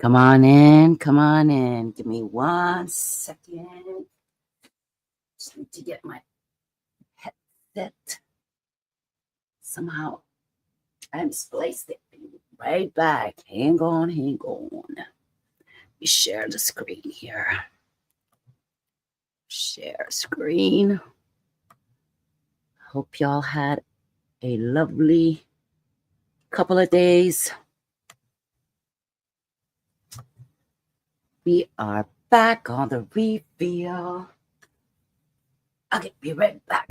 Come on in, come on in. Give me 1 second. Just need to get my headset. Somehow I misplaced it. Right back. Hang on, hang on. Let me share the screen here. Share screen. Hope y'all had a lovely couple of days. We are back on the reveal. Okay, be right back.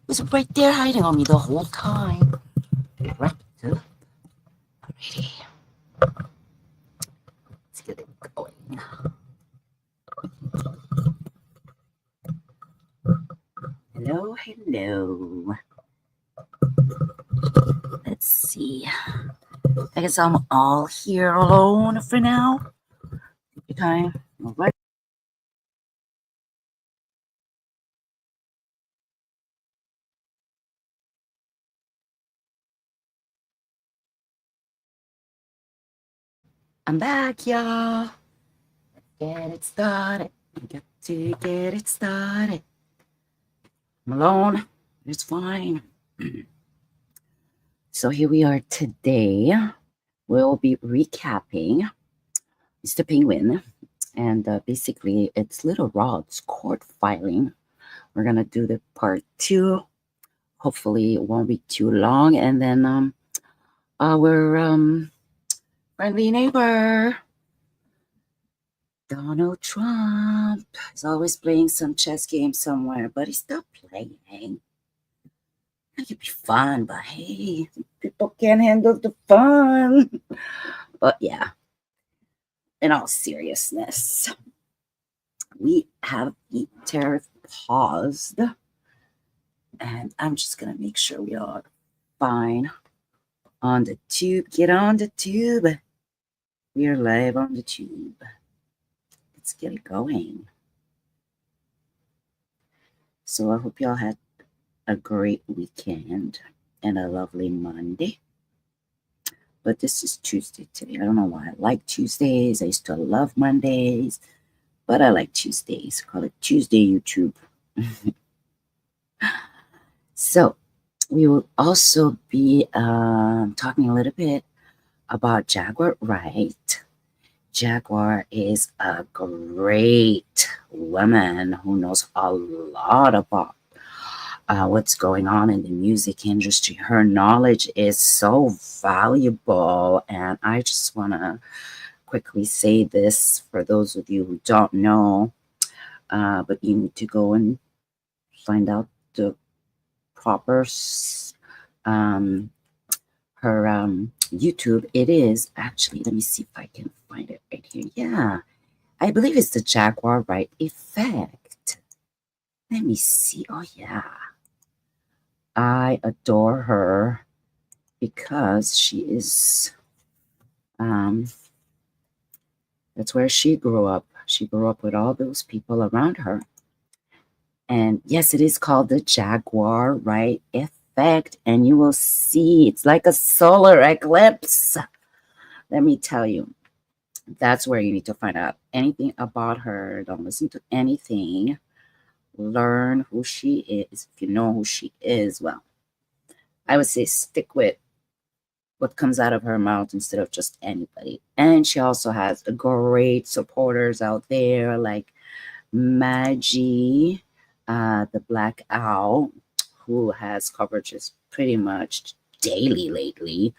Was right there hiding on me the whole time. Right up. Alrighty. Let's get it going. Hello, hello. Let's see. I guess I'm all here alone for now. Take your time. All right. I'm back, y'all. Get it started. Got to get it started. I'm alone. It's fine. So here we are today. We'll be recapping Mr. Penguin. And basically, it's Lil Rod's court filing. We're going to do the part 2. Hopefully, it won't be too long. And then our friendly neighbor, Donald Trump, is always playing some chess game somewhere, but he's still playing. It could be fun, but hey, people can't handle the fun. But yeah, in all seriousness, we have the tariff paused, and I'm just gonna make sure we are fine on the tube. Get on the tube. We are live on the tube. Let's get it going. So I hope y'all had a great weekend and a lovely Monday. But this is Tuesday today. I don't know why I like Tuesdays. I used to love Mondays, but I like Tuesdays. Call it Tuesday YouTube. So we will also be talking a little bit about Jaguar Wright. Jaguar is a great woman who knows a lot about what's going on in the music industry. Her knowledge is so valuable, and I just want to quickly say this for those of you who don't know, but you need to go and find out the proper her YouTube. It is actually, let me see if I can find it right here. Yeah, I believe it's the Jaguar Wright effect. Let me see. Oh yeah, I adore her because she is that's where she grew up. She grew up with all those people around her. And yes, it is called the Jaguar Wright effect. And you will see it's like a solar eclipse. Let me tell you, that's where you need to find out anything about her. Don't listen to anything. Learn who she is. If you know who she is, well, I would say stick with what comes out of her mouth instead of just anybody. And she also has great supporters out there like Maggie, the Black Owl, who has coverages pretty much daily lately,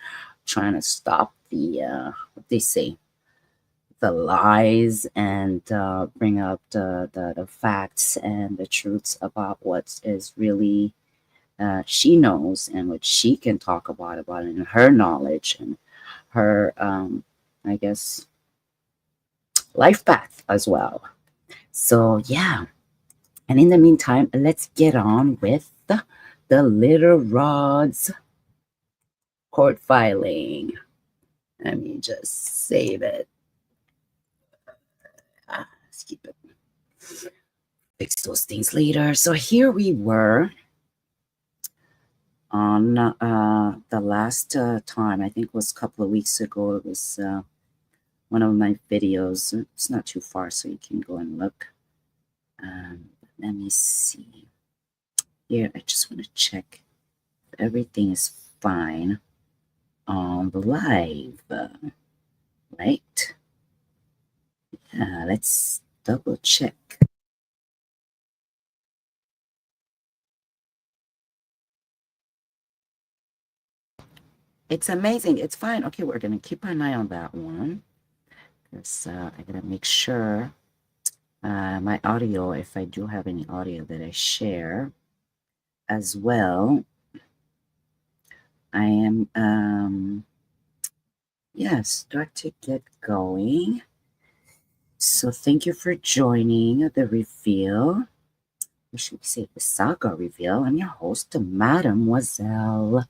trying to stop the what they say, the lies, and bring up the facts and the truths about what is really she knows and what she can talk about and her knowledge and her I guess life path as well. So yeah, and in the meantime, let's get on with the Lil Rod's court filing. Let me just save it. Let's keep it. Fix those things later. So here we were on the last time. I think it was a couple of weeks ago. It was one of my videos. It's not too far, so you can go and look. Let me see. Here, I just want to check if everything is fine on the live. Right? Let's double check. It's amazing. It's fine. Okay, we're going to keep an eye on that one. Because I got to make sure my audio, if I do have any audio that I share as well, I am, start to get going. So thank you for joining the reveal. Or should we say the saga reveal? I'm your host, Madem-Oiselle.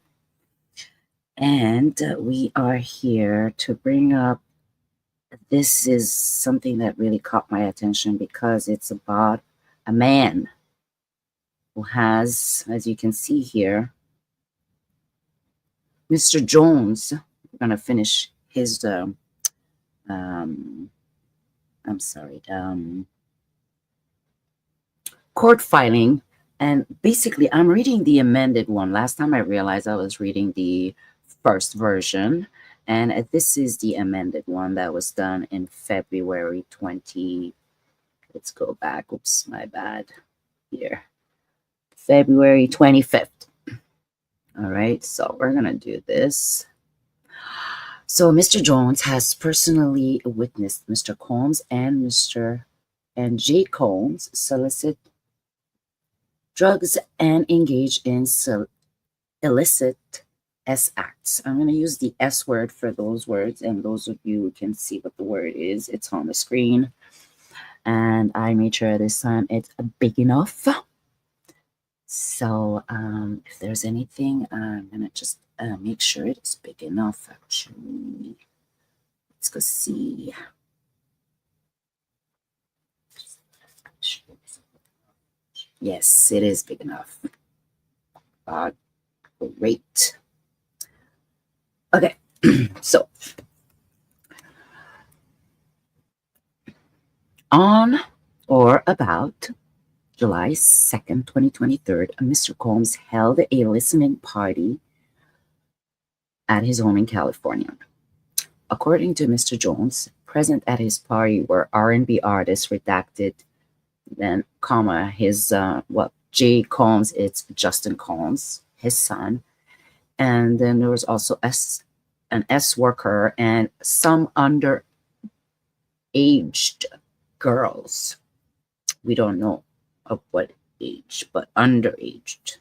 And we are here to bring up, this is something that really caught my attention because it's about a man who has, as you can see here, Mr. Jones. We're going to finish his, court filing. And basically, I'm reading the amended one. Last time I realized I was reading the first version. And this is the amended one that was done in February 20. Let's go back. Oops, my bad. Here. February 25th. All right, so we're going to do this. So Mr. Jones has personally witnessed Mr. Combs and J. Combs solicit drugs and engage in illicit S acts. I'm going to use the S word for those words, and those of you who can see what the word is, it's on the screen. And I made sure this time it's big enough. So if there's anything, I'm going to just make sure it's big enough, actually. Let's go see. Yes, it is big enough. Great. Okay, so on or about July 2nd, 2023, Mr. Combs held a listening party at his home in California. According to Mr. Jones, present at his party were R&B artists redacted, then comma, his, J. Combs, it's Justin Combs, his son. And then there was also an S worker and some underaged girls. We don't know of what age, but underaged.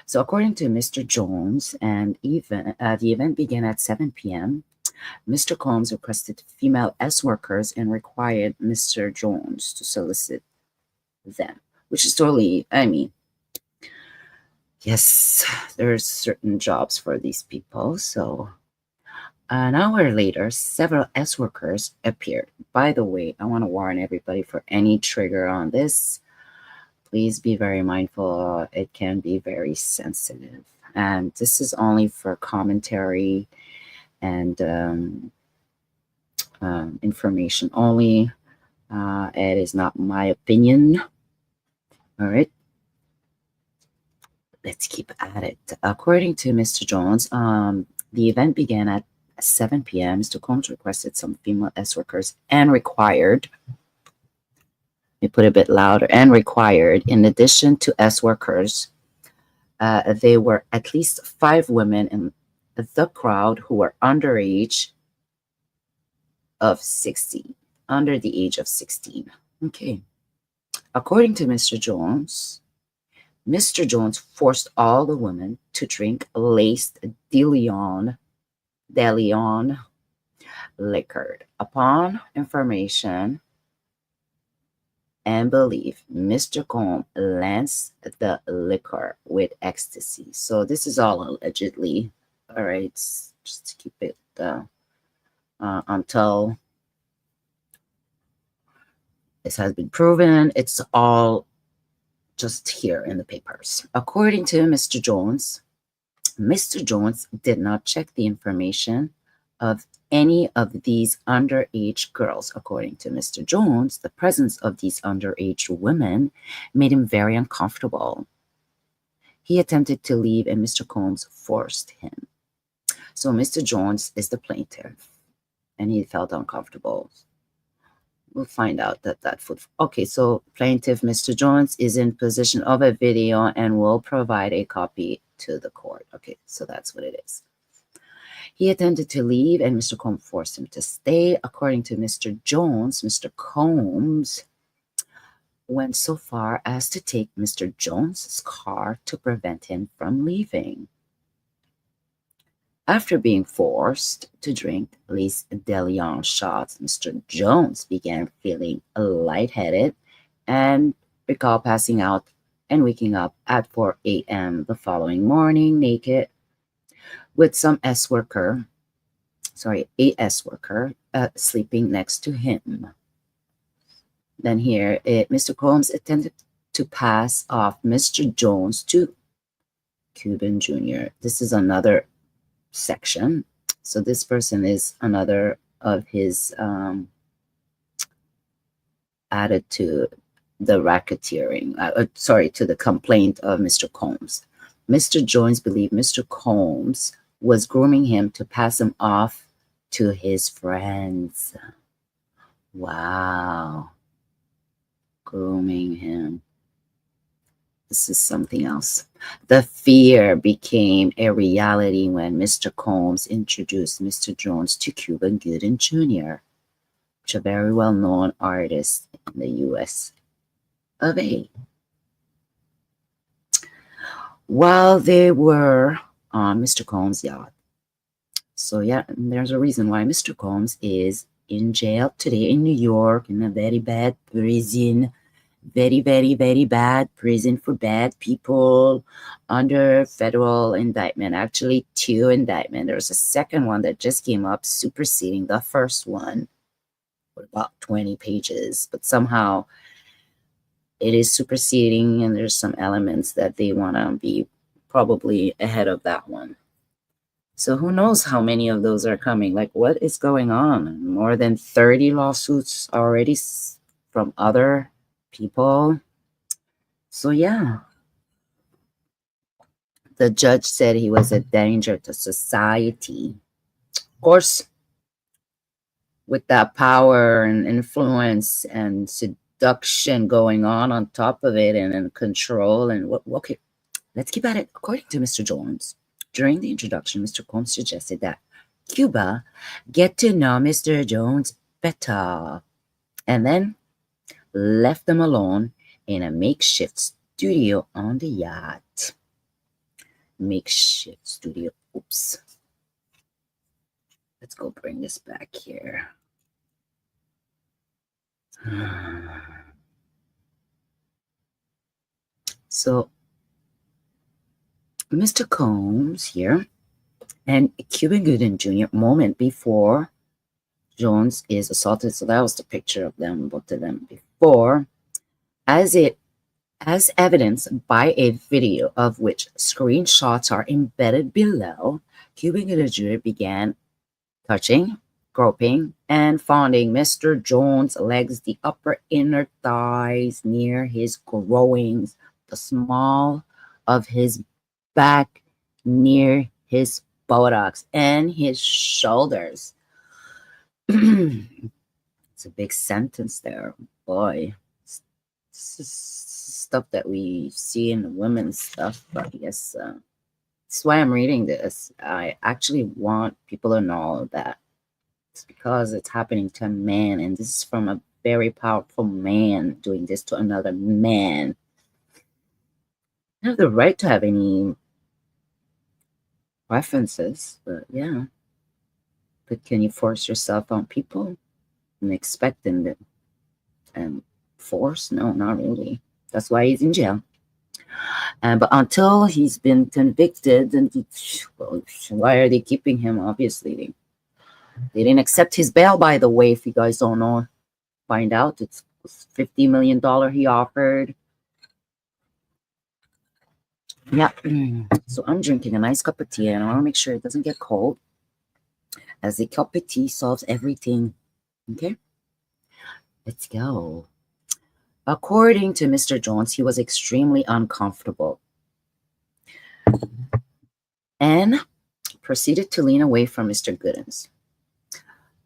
So according to Mr. Jones, and even the event began at 7 p.m., Mr. Combs requested female S workers and required Mr. Jones to solicit them, which is totally, I mean, yes, there's certain jobs for these people. So an hour later, several S workers appeared. By the way, I want to warn everybody for any trigger on this. Please be very mindful. It can be very sensitive. And this is only for commentary and information only. It is not my opinion. All right. Let's keep at it. According to Mr. Jones, the event began at 7 p.m. Mr. Combs requested some female S workers and required me put it a bit louder, and required, in addition to S workers, there were at least 5 women in the crowd who were underage of 16, under the age of 16. Okay. According to Mr. Jones forced all the women to drink laced DeLeon liquor. Upon information and belief, Mr. Combs lanced the liquor with ecstasy. So this is all allegedly. All right, just to keep it until this has been proven. It's all just here in the papers. According to Mr. Jones did not check the information of any of these underage girls. According to Mr. Jones, the presence of these underage women made him very uncomfortable. He attempted to leave and Mr. Combs forced him. So Mr. Jones is the plaintiff and he felt uncomfortable. We'll find out that foot. Okay, so plaintiff Mr. Jones is in possession of a video and will provide a copy to the court. Okay, so that's what it is. He attempted to leave and Mr. Combs forced him to stay. According to Mr. Jones, Mr. Combs went so far as to take Mr. Jones's car to prevent him from leaving. After being forced to drink Lise DeLeon shots, Mr. Jones began feeling lightheaded and recalled passing out and waking up at 4 a.m. the following morning naked with a S worker sleeping next to him. Then here, Mr. Combs attempted to pass off Mr. Jones to Cuban Jr. This is another section. So this person is another of his added to the racketeering, to the complaint of Mr. Combs. Mr. Jones believed Mr. Combs was grooming him to pass him off to his friends. Wow. Grooming him. This is something else. The fear became a reality when Mr. Combs introduced Mr. Jones to Cuban Gooding Jr., which is a very well-known artist in the U.S. of A. While they were on Mr. Combs' yacht. So yeah, there's a reason why Mr. Combs is in jail today in New York in a very bad prison. Very, very, very bad prison for bad people under federal indictment. Actually, 2 indictments. There's a second one that just came up superseding the first one for about 20 pages. But somehow it is superseding and there's some elements that they want to be probably ahead of that one. So who knows how many of those are coming? Like, what is going on? More than 30 lawsuits already from other people. So yeah, the judge said he was a danger to society. Of course, with that power and influence and seduction going on top of it, and control and what. Okay, let's keep at it. According to Mr. Jones, during the introduction, Mr. Combs suggested that Cuba get to know Mr. Jones better, and then left them alone in a makeshift studio on the yacht. Makeshift studio. Oops. Let's go bring this back here. So, Mr. Combs here and Cuban Gooding Jr. moment before Jones is assaulted. So that was the picture of them, both of them before, as evidenced by a video of which screenshots are embedded below. Cuban Gooding Jr. began touching, groping, and fondling Mr. Jones' legs, the upper inner thighs near his groins, the small of his back near his buttocks, and his shoulders. It's a big sentence there, boy. This is stuff that we see in women's stuff, but yes, that's why I'm reading this. I actually want people to know that it's because it's happening to a man, and this is from a very powerful man doing this to another man. You have the right to have any preferences, but yeah. But can you force yourself on people and expect them to force? No, not really. That's why he's in jail. But until he's been convicted, and well, why are they keeping him? Obviously, they didn't accept his bail. By the way, if you guys don't know, find out. It's $50 million he offered. Yeah. So I'm drinking a nice cup of tea, and I want to make sure it doesn't get cold, as a cup of tea solves everything. Okay, let's go. According to Mr. Jones, he was extremely uncomfortable and proceeded to lean away from Mr. Goodens.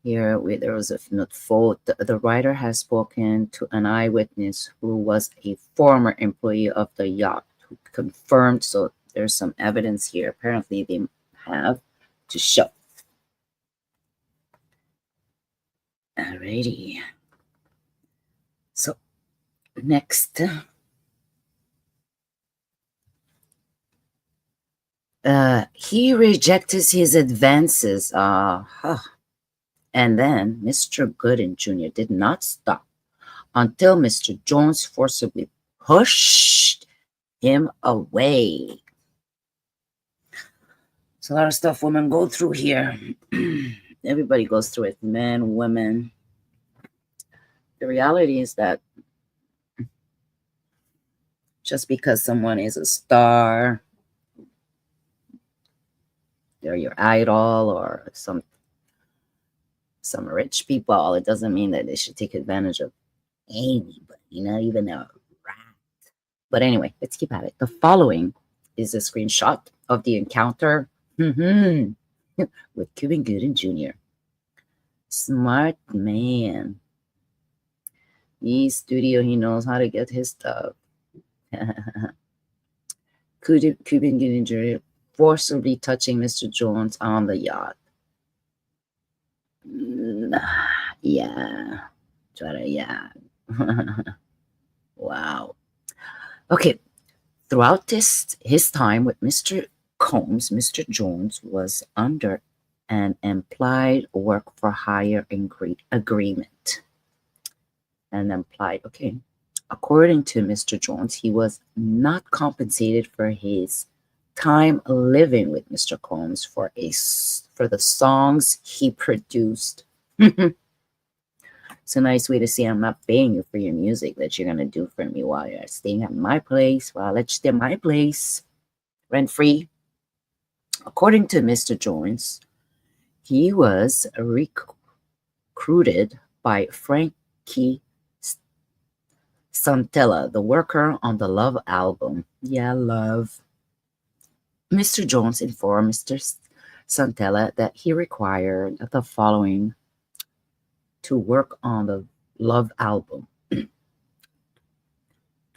Here, there was a footnote. The writer has spoken to an eyewitness who was a former employee of the yacht who confirmed. So there's some evidence here. Apparently, they have to show. Alrighty. So next, he rejected his advances. And then Mr. Gooden Jr. did not stop until Mr. Jones forcibly pushed him away. It's a lot of stuff women go through here. Everybody goes through it, men, women. The reality is that just because someone is a star, they're your idol, or some rich people, it doesn't mean that they should take advantage of anybody, not even a rat. But anyway, let's keep at it. The following is a screenshot of the encounter with Cuban Gooding Jr. Smart man. He's studio, he knows how to get his stuff. Cuban Gooding Jr. forcibly touching Mr. Jones on the yacht. Yeah. Wow. Okay. Throughout his time with Mr. Combs, Mr. Jones was under an implied work for hire agreement. And implied, okay. According to Mr. Jones, he was not compensated for his time living with Mr. Combs for the songs he produced. It's a nice way to say I'm not paying you for your music that you're gonna do for me while you're staying at my place. Well, I'll let you stay at my place, rent free. According to Mr. Jones, he was recruited by Frankie Santella, the worker on the Love album. Yeah, Love. Mr. Jones informed Mr. Santella that he required the following to work on the Love album: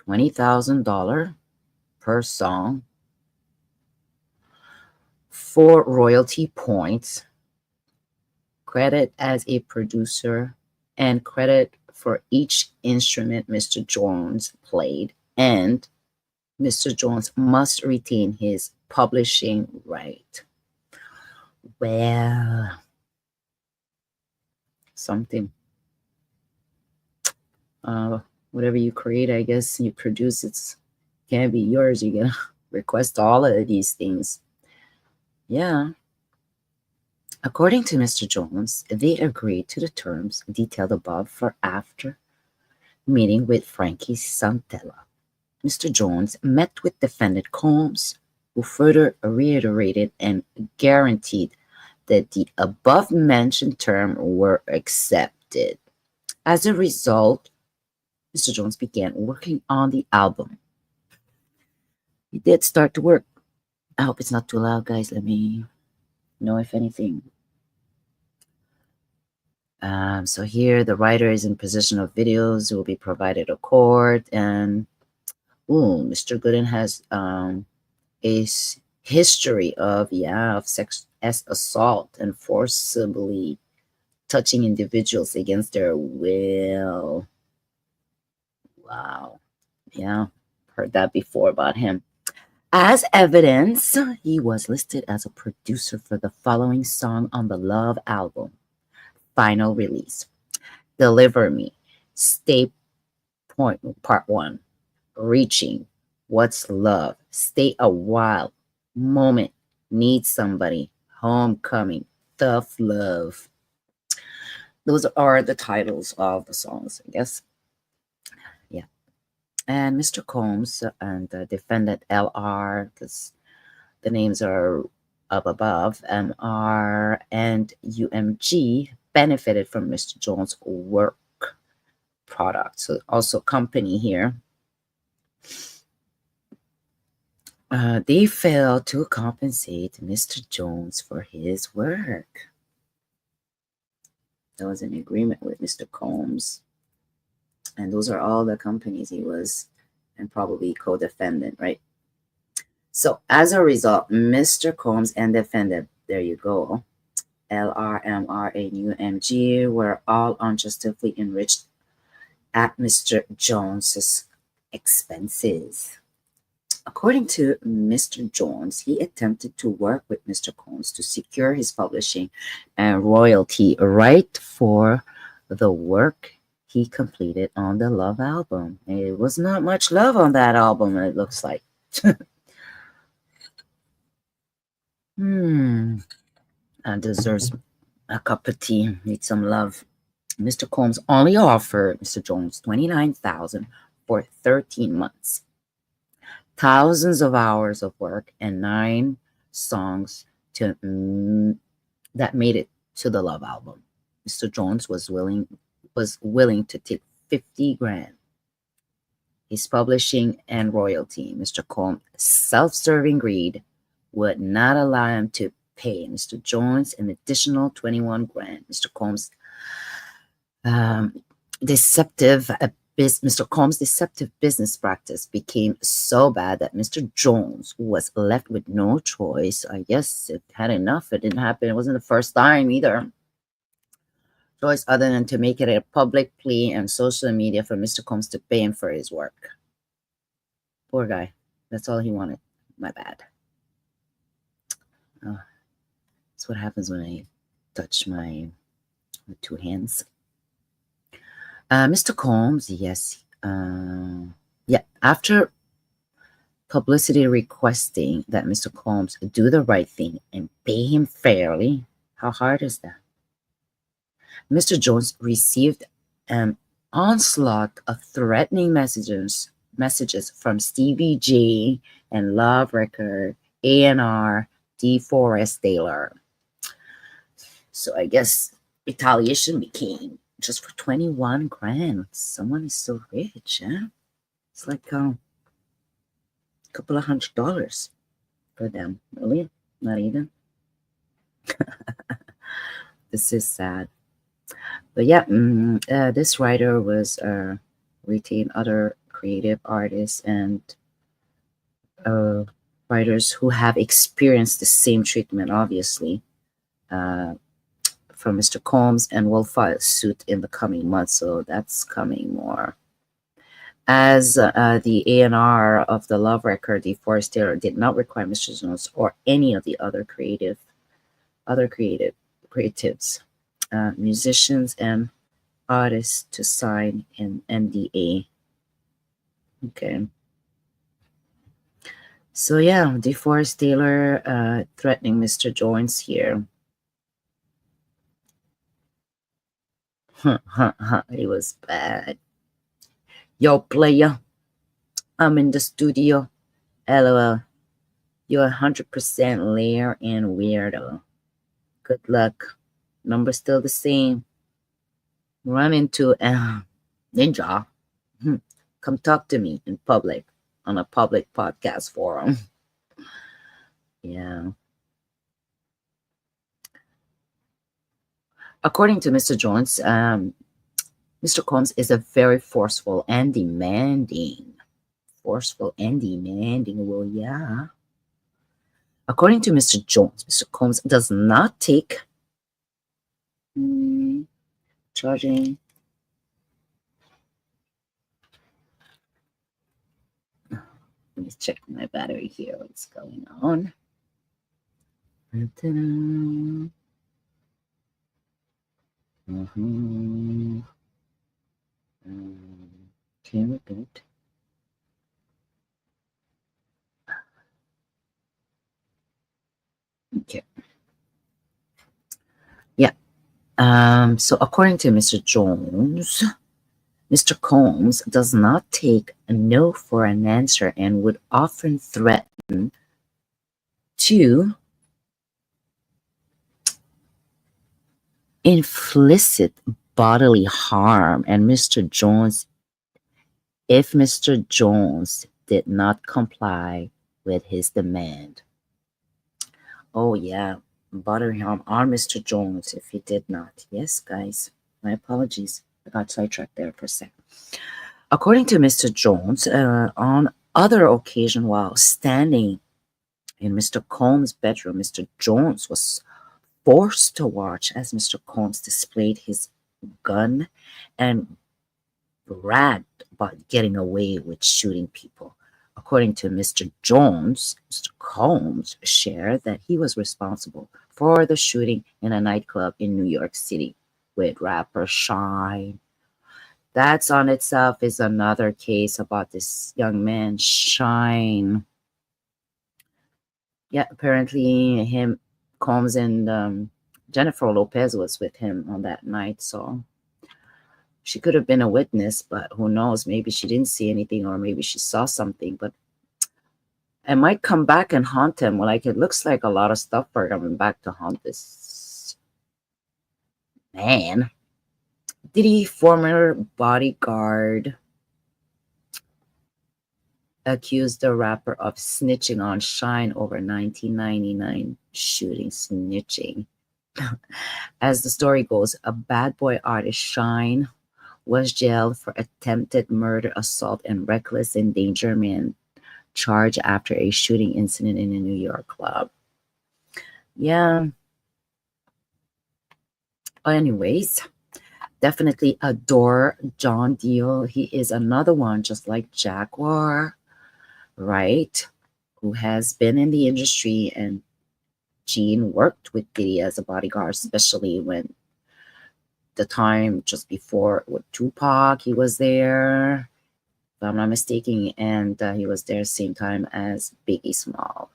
$20,000 per song, 4 royalty points, credit as a producer, and credit for each instrument Mr. Jones played, and Mr. Jones must retain his publishing right. Well, something. Whatever you create, I guess you produce, it can't be yours. You gotta request all of these things. Yeah. According to Mr. Jones, they agreed to the terms detailed above for after meeting with Frankie Santella. Mr. Jones met with defendant Combs, who further reiterated and guaranteed that the above-mentioned terms were accepted. As a result, Mr. Jones began working on the album. He did start to work. I hope it's not too loud, guys. Let me know if anything. So here the writer is in possession of videos who will be provided to court, and Mr. Gooden has history of sex assault and forcibly touching individuals against their will. Wow. Yeah, heard that before about him. As evidence, he was listed as a producer for the following song on the Love album, final release: Deliver Me, Stay Point Part 1, Reaching, What's Love, Stay a While, Moment, Need Somebody, Homecoming, Tough Love. Those are the titles of the songs, I guess. Yeah. And Mr. Combs and the defendant LR, because the names are up above, MR and UMG, benefited from Mr. Jones' work product. So also company here. They failed to compensate Mr. Jones for his work. There was an agreement with Mr. Combs. And those are all the companies he was, and probably co-defendant, right? So as a result, Mr. Combs and defendant, there you go, LR, MR, and UMG were all unjustly enriched at Mr. Jones's expenses. According to Mr. Jones, he attempted to work with Mr. Combs to secure his publishing and royalty right for the work he completed on the Love album. It was not much love on that album, it looks like. Deserves a cup of tea, need some love. Mr. Combs only offered Mr. Jones $29,000 for 13 months. Thousands of hours of work and 9 songs that made it to the Love album. Mr. Jones was willing to take 50 grand. His publishing and royalty. Mr. Combs' self-serving greed would not allow him to pay Mr. Jones an additional 21 grand. Mr. Combs' deceptive business practice became so bad that Mr. Jones was left with no choice. I guess it had enough. It didn't happen. It wasn't the first time either. Choice other than to make it a public plea on social media for Mr. Combs to pay him for his work. Poor guy. That's all he wanted. My bad. That's what happens when I touch my 2 hands. Mr. Combs, yes. After publicity requesting that Mr. Combs do the right thing and pay him fairly, how hard is that? Mr. Jones received an onslaught of threatening messages from Stevie J and Love Record, A&R, DeForest Taylor. So I guess retaliation became just for 21 grand. Someone is so rich, huh? It's like a couple of $100 for them. Really? Not even? This is sad. But yeah, this writer was retained other creative artists and writers who have experienced the same treatment, obviously, from Mr. Combs, and will file suit in the coming months. So that's coming more. As the A&R of the Love Record, DeForest Taylor did not require Mr. Jones or any of the other creatives, musicians and artists to sign an NDA. Okay. So yeah, DeForest Taylor threatening Mr. Jones here. It was bad. Yo, player, I'm in the studio. LOL. You're 100% layer and weirdo. Good luck. Number's still the same. Run into Ninja. Come talk to me in public on a public podcast forum. Yeah. According to Mr. Jones, Mr. Combs is a very forceful and demanding. Forceful and demanding. Well, yeah. According to Mr. Jones, Mr. Combs does not take charging. Let me check my battery here. What's going on? Okay, we're good. Okay. Yeah. So according to Mr. Jones, Mr. Combs does not take a no for an answer and would often threaten to inflict bodily harm. And if Mr. Jones did not comply with his demand. Oh, yeah, bodily harm on Mr. Jones if he did not. Yes, guys, my apologies. I got sidetracked there for a second. According to Mr. Jones, on other occasion while standing in Mr. Combs' bedroom, Mr. Jones was forced to watch as Mr. Combs displayed his gun and bragged about getting away with shooting people. According to Mr. Jones, Mr. Combs shared that he was responsible for the shooting in a nightclub in New York City with rapper Shine. That's on itself is another case about this young man, Shine. Yeah, apparently him, Combs, and Jennifer Lopez was with him on that night, so she could have been a witness, but who knows? Maybe she didn't see anything, or maybe she saw something. But it might come back and haunt him. Like it looks like a lot of stuff are coming back to haunt this man. Diddy, former bodyguard, accused the rapper of snitching on Shine over 1999 shooting. Snitching. As the story goes, a bad boy artist, Shine, was jailed for attempted murder, assault, and reckless endangerment charge after a shooting incident in a New York club. Yeah. Anyways, definitely adore John Deal. He is another one just like Jaguar Wright, who has been in the industry, and Gene worked with Diddy as a bodyguard, especially when the time just before with Tupac, he was there, if I'm not mistaken, and he was there same time as Biggie Small.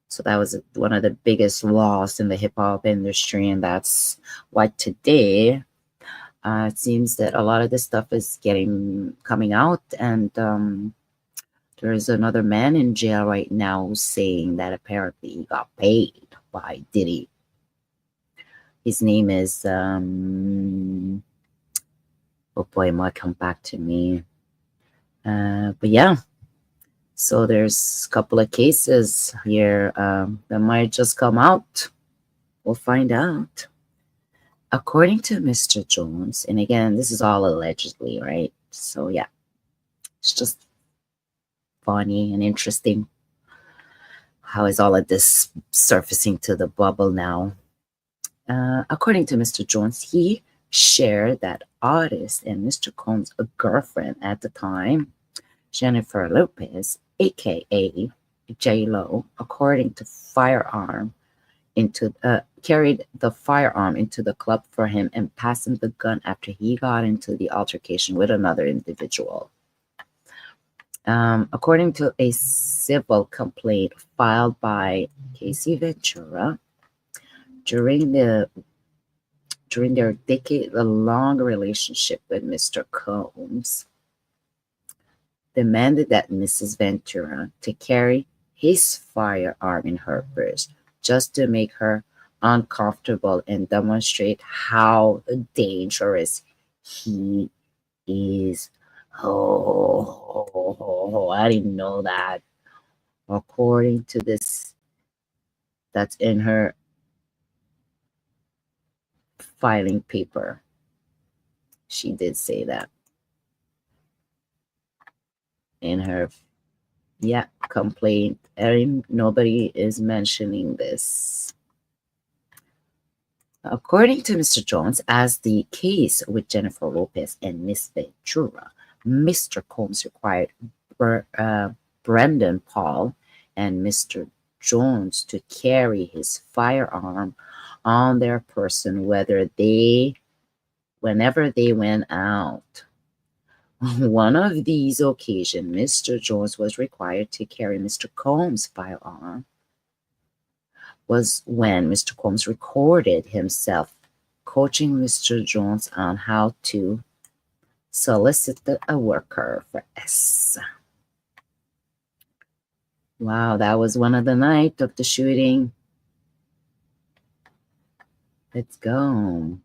So that was one of the biggest loss in the hip hop industry, and that's why today it seems that a lot of this stuff is coming out, and there's another man in jail right now saying that apparently he got paid by Diddy. His name is oh boy, it might come back to me. But yeah, so there's a couple of cases here that might just come out. We'll find out. According to Mr. Jones, and again, this is all allegedly, right? So yeah, it's just funny and interesting. How is all of this surfacing to the bubble now? According to Mr. Jones, he shared that artist and Mr. Combs' girlfriend at the time, Jennifer Lopez, aka J-Lo, according to carried the firearm into the club for him and passed him the gun after he got into the altercation with another individual. According to a civil complaint filed by Casey Ventura, during their decade-long relationship with Mr. Combs, demanded that Mrs. Ventura to carry his firearm in her purse just to make her uncomfortable and demonstrate how dangerous he is. Oh, I didn't know that. According to this, that's in her filing paper. She did say that in her complaint. And nobody is mentioning this. According to Mr. Jones, as the case with Jennifer Lopez and Miss Ventura, Mr. Combs required Brendan Paul and Mr. Jones to carry his firearm on their person whenever they went out. One of these occasions, Mr. Jones was required to carry Mr. Combs' firearm was when Mr. Combs recorded himself coaching Mr. Jones on how to solicit a worker for S. Wow, that was one of the night of the shooting. Let's go.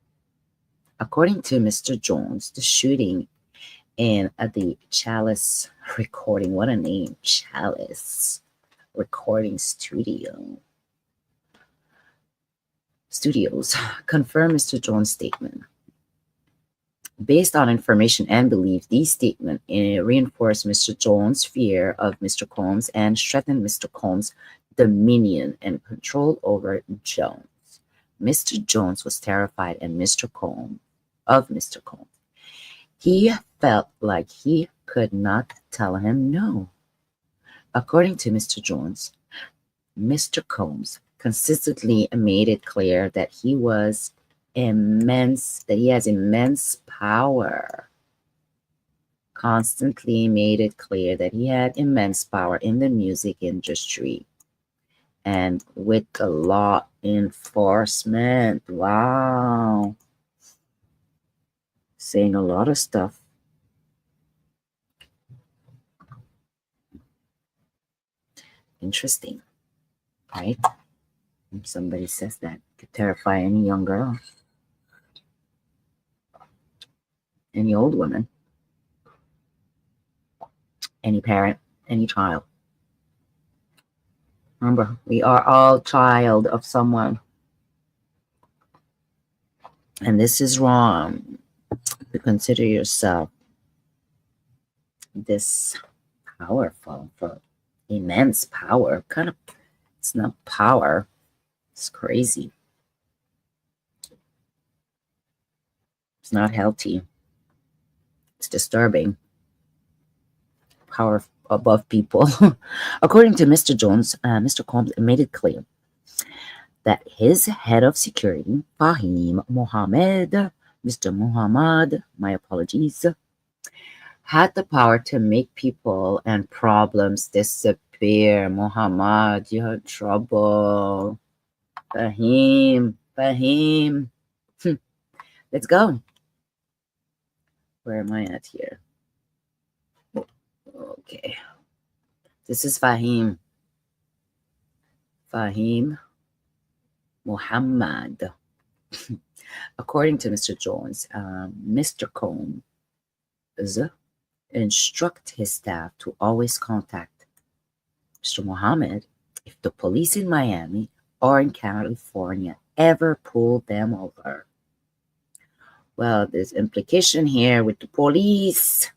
According to Mr. Jones, the shooting in the Chalice recording, what a name, Chalice Recording Studios confirm Mr. Jones' statement. Based on information and belief, these statements reinforce Mr. Jones' fear of Mr. Combs and strengthen Mr. Combs' dominion and control over Jones. Mr. Jones was terrified of Mr. Combs. He felt like he could not tell him no. According to Mr. Jones, Mr. Combs consistently made it clear that he has immense power. Constantly made it clear that he had immense power in the music industry and with the law enforcement. Wow. Saying a lot of stuff. Interesting, right? Somebody says that could terrify any young girl, any old woman, any parent, any child. Remember, we are all child of someone. And this is wrong to consider yourself this powerful, for immense power. It's not power. It's crazy. It's not healthy. It's disturbing. Power above people. According to Mr. Jones, Mr. Combs made it clear that his head of security, Fahim Mohammed, Mr. Muhammad, my apologies, had the power to make people and problems disappear. Muhammad, you had trouble. Fahim. Let's go. Where am I at here? Okay. This is Fahim. Fahim Muhammad. According to Mr. Jones, Mr. Combs instruct his staff to always contact Mr. Muhammad if the police in Miami or in California ever pull them over. Well, there's implication here with the police.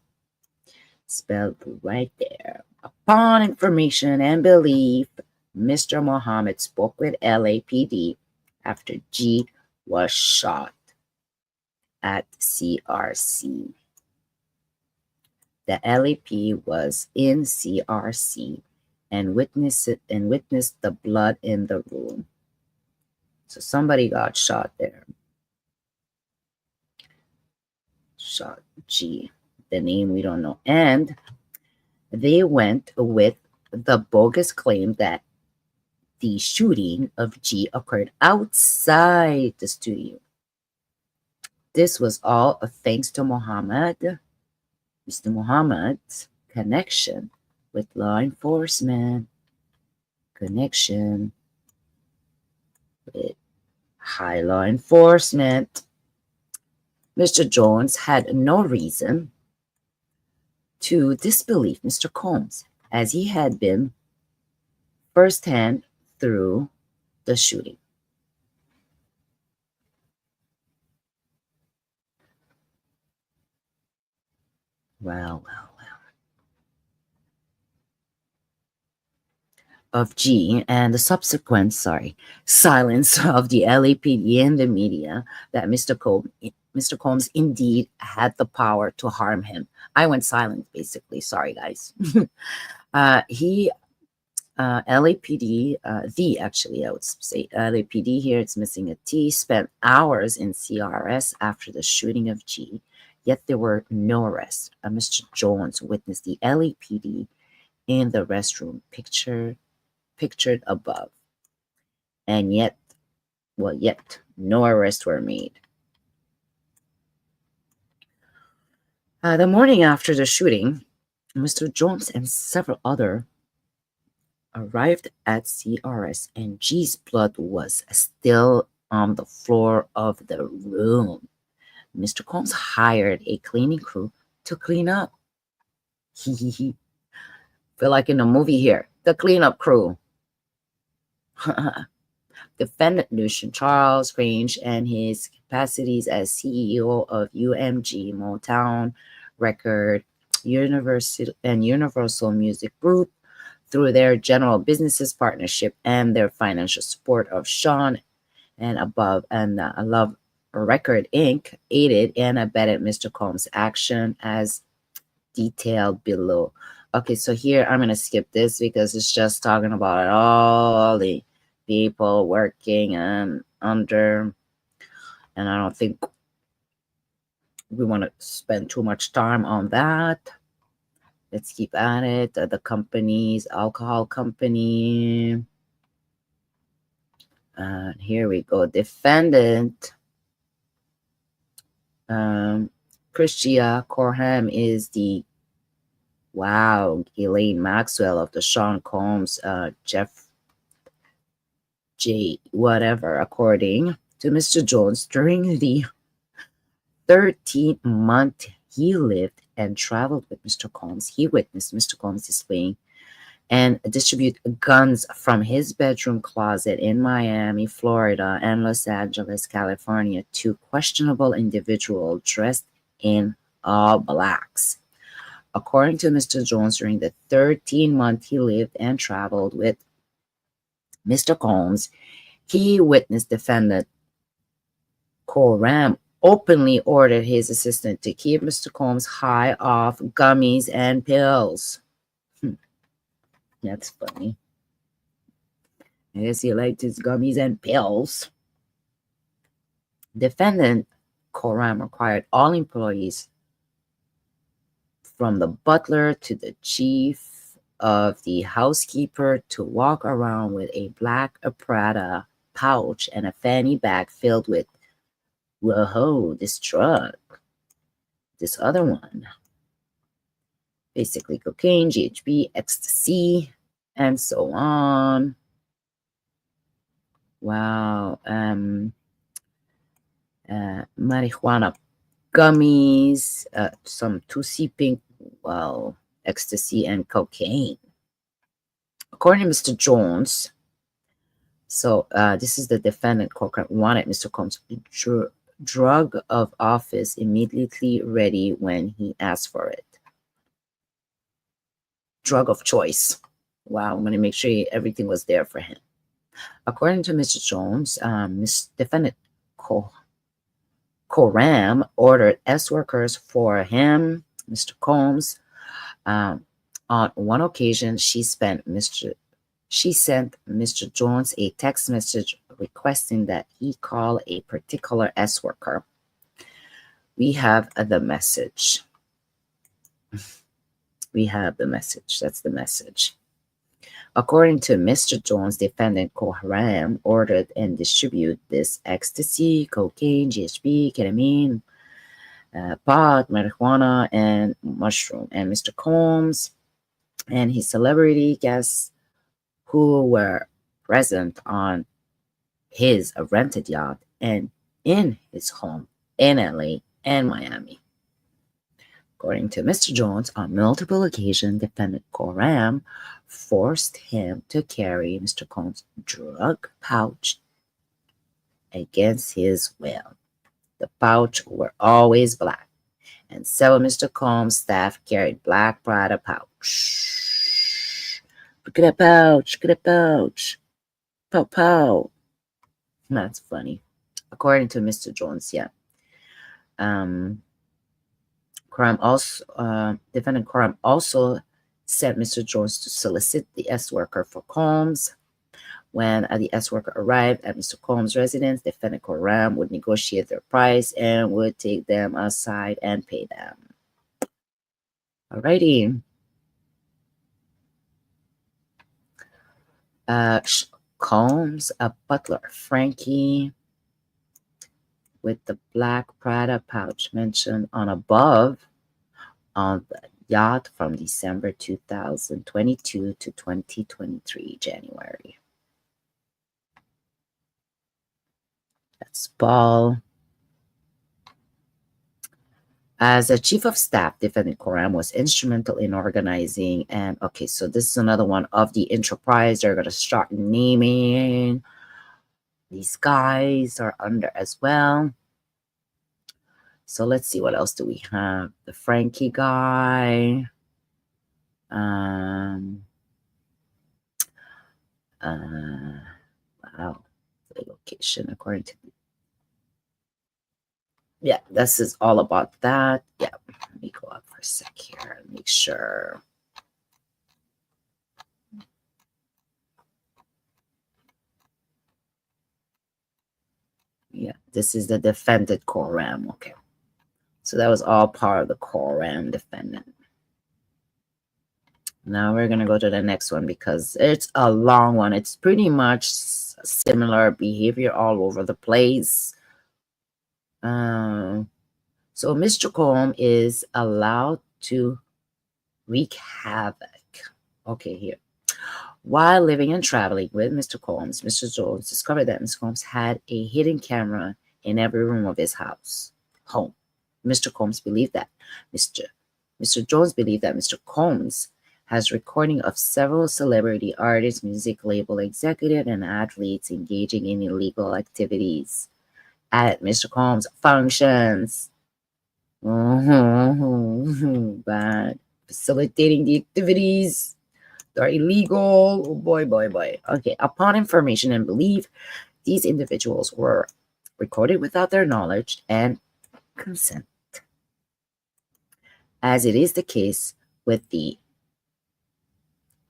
Spelled right there. Upon information and belief, Mr. Muhammad spoke with LAPD after G was shot at CRC. The LAP was in CRC and witnessed the blood in the room. So somebody got shot there. Shot G. The name we don't know. And they went with the bogus claim that the shooting of G occurred outside the studio. This was all thanks to Mr. Muhammad's connection with law enforcement, connection with high law enforcement. Mr. Jones had no reason to disbelieve Mr. Combs, as he had been firsthand through the shooting. Well. Of G and the subsequent, silence of the LAPD and the media that Mr. Combs indeed had the power to harm him. I went silent, basically. Sorry, guys. He LAPD, I would say LAPD here, it's missing a T, spent hours in CRS after the shooting of G, yet there were no arrests. Mr. Jones witnessed the LAPD in the restroom pictured above, and yet no arrests were made. The morning after the shooting, Mr. Jones and several others arrived at CRS, and G's blood was still on the floor of the room. Mr. Combs hired a cleaning crew to clean up. Feel like in a movie here, the cleanup crew. Defendant Lucian Charles Grange and his capacities as CEO of UMG Motown Record Universal Music Group through their general businesses partnership and their financial support of Sean and above and Love Record Inc. aided and abetted Mr. Combs' action as detailed below. Okay, so here I'm going to skip this because it's just talking about all the people working and under, and I don't think we want to spend too much time on that. Let's keep at it. The companies, alcohol company. Here we go. Defendant Christia Corham is the Ghislaine Maxwell of the Sean Combs, Jeff J. whatever, according to Mr. Jones, during the 13-month he lived and traveled with Mr. Combs, he witnessed Mr. Combs displaying and distribute guns from his bedroom closet in Miami, Florida, and Los Angeles, California, to questionable individuals dressed in all blacks. According to Mr. Jones, during the 13-month he lived and traveled with Mr. Combs, he witnessed defendant Coram openly ordered his assistant to keep Mr. Combs high off gummies and pills. That's funny. I guess he liked his gummies and pills. Defendant Coram required all employees, from the butler to the chief of the housekeeper, to walk around with a black Prada pouch and a fanny bag filled with, this drug. This other one. Basically cocaine, GHB, ecstasy, and so on. Marijuana gummies, some 2C pink, ecstasy and cocaine. According to Mr. Jones, so this is the defendant, Cochran, wanted Mr. Combs' drug of office immediately ready when he asked for it. Drug of choice. I'm going to make sure everything was there for him. According to Mr. Jones, defendant Coram ordered S-workers for him, Mr. Combs. On one occasion, she sent Mr. Jones a text message requesting that he call a particular S-worker. We have the message. That's the message. According to Mr. Jones, defendant Coram ordered and distributed this ecstasy, cocaine, GHB, ketamine, pot, marijuana, and mushroom. And Mr. Combs and his celebrity guests who were present on his rented yacht and in his home in LA and Miami. According to Mr. Jones, on multiple occasions, defendant Coram forced him to carry Mr. Combs' drug pouch against his will. The pouch were always black, And several Mr. Combs staff carried black Prada pouch. Look at that pouch. Look at that pouch. Pow pow. That's funny. According to Mr. Jones, yeah. Defendant Coram also sent Mr. Jones to solicit the S worker for Combs. When the S worker arrived at Mr. Combs' residence, defendant Coram would negotiate their price and would take them aside and pay them. Alrighty. Combs, a butler, Frankie, with the black Prada pouch mentioned on above on the yacht from December 2022 to 2023 January. That's Paul. As a chief of staff, defendant Coram was instrumental in organizing. And okay, so this is another one of the enterprise. They're going to start naming these guys are under as well. So let's see, what else do we have? The Frankie guy. Wow, the location according to. Yeah, this is all about that. Yeah, let me go up for a sec here and make sure. Yeah, this is the defendant Coram. Okay. So that was all part of the Coram defendant. Now we're going to go to the next one because it's a long one. It's pretty much similar behavior all over the place. So Mr. Combs is allowed to wreak havoc. Okay, here. While living and traveling with Mr. Combs, Mr. Jones discovered that Mr. Combs had a hidden camera in every room of his home. Mr. Combs believed that Mr. Jones believed that Mr. Combs has recording of several celebrity artists, music label executive, and athletes engaging in illegal activities at Mr. Combs' functions. Bad. Facilitating the activities that are illegal. Oh boy, boy, boy. Okay, upon information and belief, these individuals were recorded without their knowledge and consent. As it is the case with the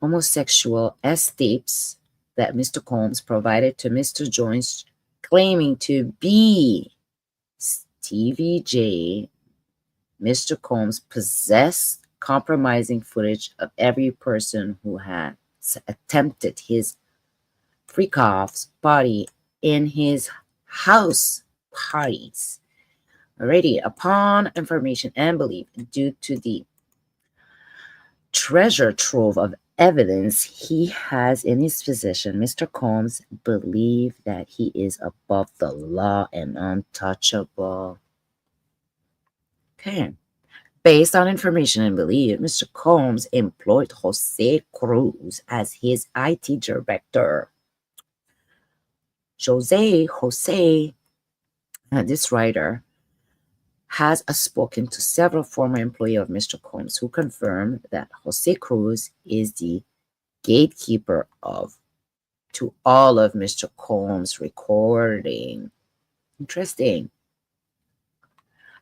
homosexual S-tapes that Mr. Combs provided to Mr. Jones, claiming to be Stevie J, Mr. Combs possessed compromising footage of every person who had attempted his freak-off's body in his house parties. Already, upon information and belief, due to the treasure trove of evidence he has in his possession, Mr. Combs believes that he is above the law and untouchable. Okay. Based on information and belief, Mr. Combs employed Jose Cruz as his IT director. This writer, has spoken to several former employees of Mr. Combs who confirmed that Jose Cruz is the gatekeeper to all of Mr. Combs' recording. Interesting.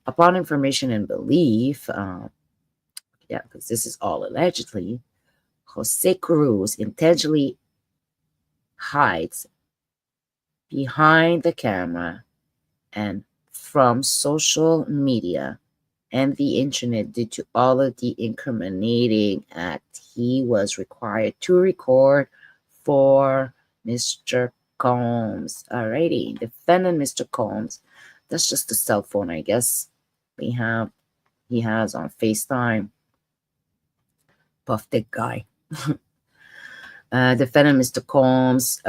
Upon information and belief, because this is all allegedly, Jose Cruz intentionally hides behind the camera and from social media and the internet due to all of the incriminating act he was required to record for Mr. Combs. Alrighty, defendant Mr. Combs. That's just a cell phone, I guess. He has on FaceTime. Puff Dick guy. Defendant Mr. Combs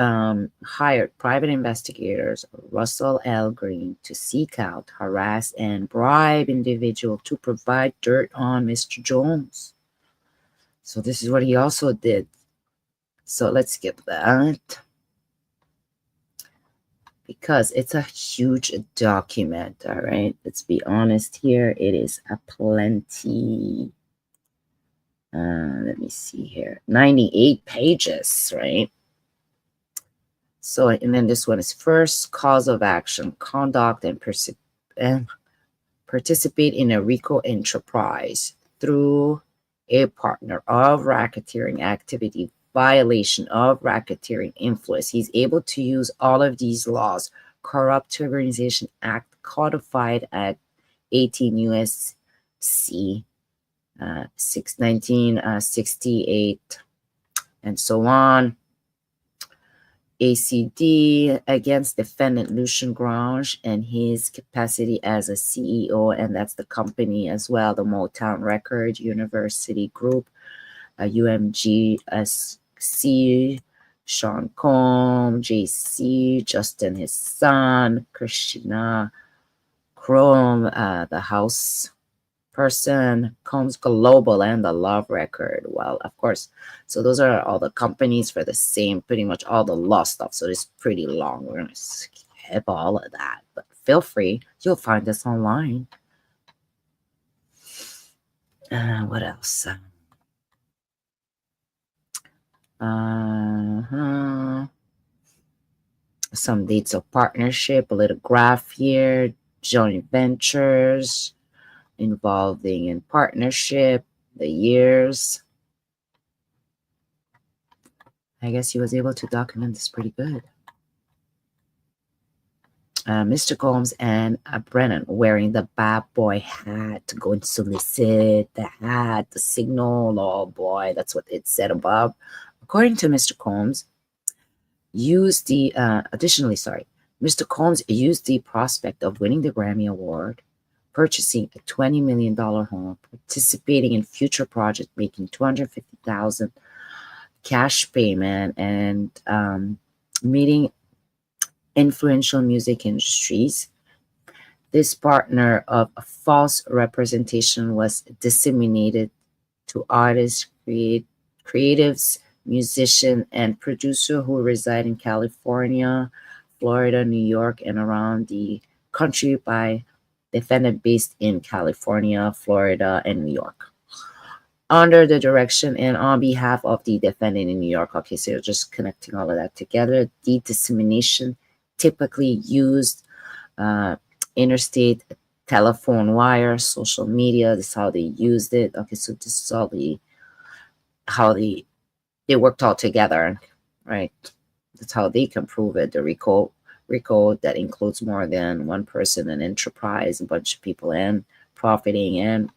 hired private investigators Russell L. Green to seek out, harass, and bribe individuals to provide dirt on Mr. Jones. So this is what he also did. So let's skip that. because it's a huge document. All right, let's be honest here. It is a plenty. Let me see here. 98 pages, right? So, and then this one is first cause of action, conduct and participate in a RICO enterprise through a partner of racketeering activity, violation of racketeering influence. He's able to use all of these laws. Corrupt Organization Act codified at 18 U.S.C. 1968 and so on. ACD against defendant Lucian Grange and his capacity as a CEO, and that's the company as well, the Motown Record University Group, UMGSC, Sean Combs, JC, Justin, his son, Krishna Chrome, the house person, Combs Global, and the Love Record. Well, of course, so those are all the companies for the same, pretty much all the law stuff. So it's pretty long. We're gonna skip all of that, but feel free. You'll find us online. What else? Some dates of partnership, a little graph here, joint ventures involving in partnership, the years. I guess he was able to document this pretty good. Mr. Combs and Brennan wearing the bad boy hat to go and solicit the hat, the signal. Oh boy, that's what it said above. According to Mr. Combs, Mr. Combs used the prospect of winning the Grammy Award, purchasing a $20 million home, participating in future projects, making $250,000 cash payment, and meeting influential music industries. This partner of a false representation was disseminated to artists, creatives, musicians, and producers who reside in California, Florida, New York, and around the country by defendant based in California, Florida, and New York, under the direction and on behalf of the defendant in New York. Okay, so you're just connecting all of that together. The dissemination typically used interstate telephone wire, social media. This is how they used it. Okay, so this is all how they worked all together, right? That's how they can prove it. The RICO that includes more than one person, an enterprise, a bunch of people, and profiting, and